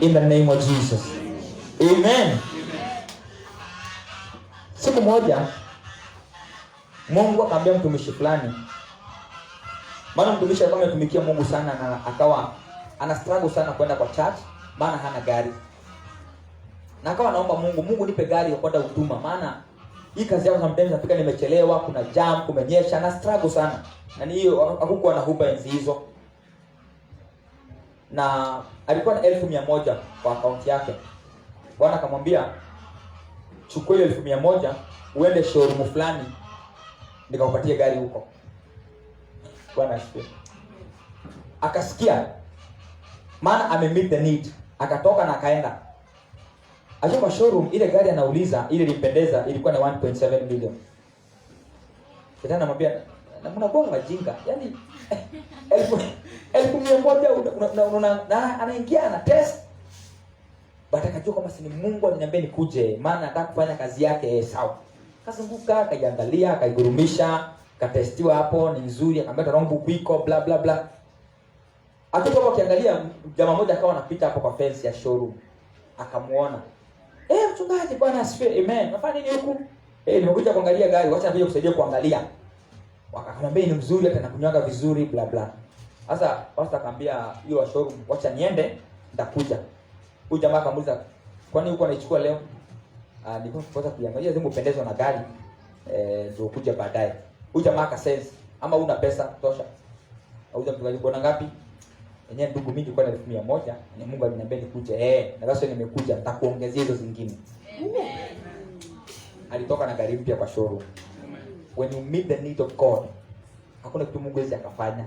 In the name of Jesus. Amen. Siku moja Mungu akamwambia mtumishi fulani, maana mtumishi alikuwa ametumikia Mungu sana na akawa ana struggle sana kwenda kwa church maana hana gari. Na akawa naomba Mungu nipe gari ya kwenda huduma, maana hii kazi yangu sometimes nafika nimechelewa, kuna jam, kumenyesha na struggle sana. Na hiyo hakukuwa na huba enzi hizo. Na alikuwa na 1,100 kwa account yake. Bwana akamwambia, chukua hiyo 1,100 uende showroom fulani nikakupatie gari huko. Bwana asifiwe. Akasikia, maana meet the need. Akatoka na akaenda. Akiwa showroom, ile gari anauliza, ile ilimpendeza, ilikuwa na 1.7 million. Sasa anamwambia, na mnakuwa wajinga. Yaani 1,100 na anaingia na test. Baada akajua kama si Mungu ananiambia nikuje, maana nataka kufanya kazi yake sawa. Kazunguka, akaiangalia, akaigurumisha, katestiwa hapo ni nzuri, akamwambia rombo kwiko bla bla bla. Akitoka akiangalia, jamaa mmoja akawa anapita hapo kwa fence ya showroom. Akamuona. Mchungaji, Bwana asifiwe. Amen. Unafanya nini huku? Nimekuja kuangalia gari, wacha nije kusaidia kuangalia. Wakamwambia ni mzuri, hata nakunywaga vizuri bla bla. Sasa pastor akamwambia hiyo wa showroom, wacha niende, nitakuja. Huyu jamaa akamuuliza, kwani huko anaichukua leo? Nilikuwa kupata kuangalia zimu pendezwa na gari. Ndio kuja baadaye. Huyu jamaa akasense, ama una pesa tosha. Auza mchungaji, kuna ngapi? Yenyewe ndugu mimi nilikuwa na 1,100, na Mungu aliniambia nikuje. Na sasa nimekuja, nitakuongezea hizo zingine. Amen. Alitoka na gari mpya kwa showroom. When you meet the need of God, hakuna kitu Mungu hawezi akafanya.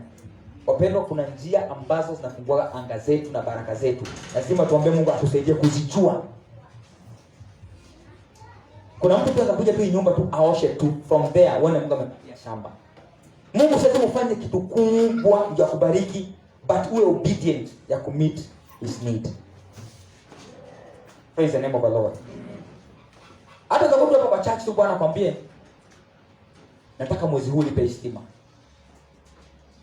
Wapendwa, kuna njia ambazo zinafungua anga zetu na baraka zetu. Lazima tuombe Mungu atusaidie kuzijua. Kuna mtu anakuja tu nyumba tu aoshe tu, from there uone Mungu amepatia shamba. Mungu sasa ufanye kitu kubwa ya kubariki, but uwe obedient ya meet his need. Praise the name of the Lord. Hata kama mtu kwa church tu Bwana akwambie, nataka mwezi huu nipe stima.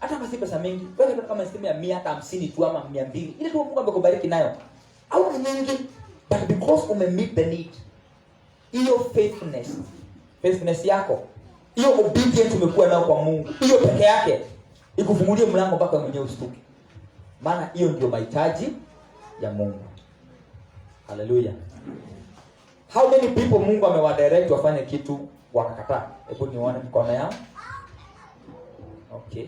Hata kama si pesa mingi, wewe kama stima ya 150 tu ama 200, ile tu Mungu amekubariki nayo. Au ni nyingi, but because meet the need. Hiyo faithfulness yako, hiyo obedience umekuwa nayo kwa Mungu, hiyo peke yake ikufungulie mlango mpaka mwenyewe usituke. Maana hiyo ndio mahitaji ya Mungu. Hallelujah. How many people Mungu amewadirect wafanye kitu wakakataa? Hebu nione mkono yao. Okay.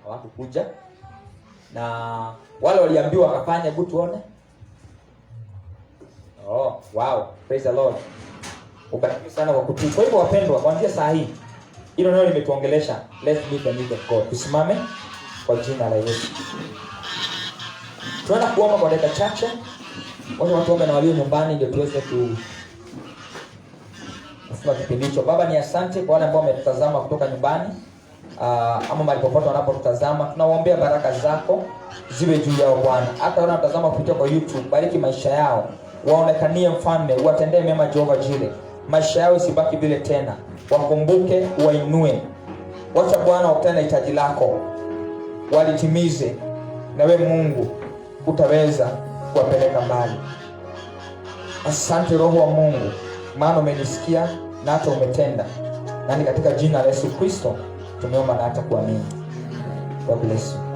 Hawakukuja. Na wale waliambiwa wakafanya, hebu tuone. Oh, wow. Praise the Lord. Ubarikiwe sana kwa kutii. Kwa hivyo wapendwa, kuanzia saa hii hilo neno limetuongelesha. Let's meet the need of God. Tusimame kwa jina la Yesu. Tunaenda kuomba kwa dakika chache. Watu waombe na walio nyumbani ndio tuweze kufunga kipindi hicho. Baba, ni asante kwa wale ambao wametutazama kutoka nyumbani ama mahali popote wanapotutazama. Tunawaombea baraka zako ziwe juu yao Bwana. Hata wale wanatazama kupitia kwa YouTube, bariki maisha yao. Waonekanie mfalme, watendee mema Jehova Jire. Maisha yao isibaki vile tena. Wakumbuke, wainue. Wacha Bwana wakutane na hitaji lako. Walitimize. Na wewe Mungu utaweza kuwapeleka mbali. Asante Roho wa Mungu, maana umenisikia na hata umetenda. Na ni katika jina la Yesu Kristo tumeomba na hata kuamini. God bless you.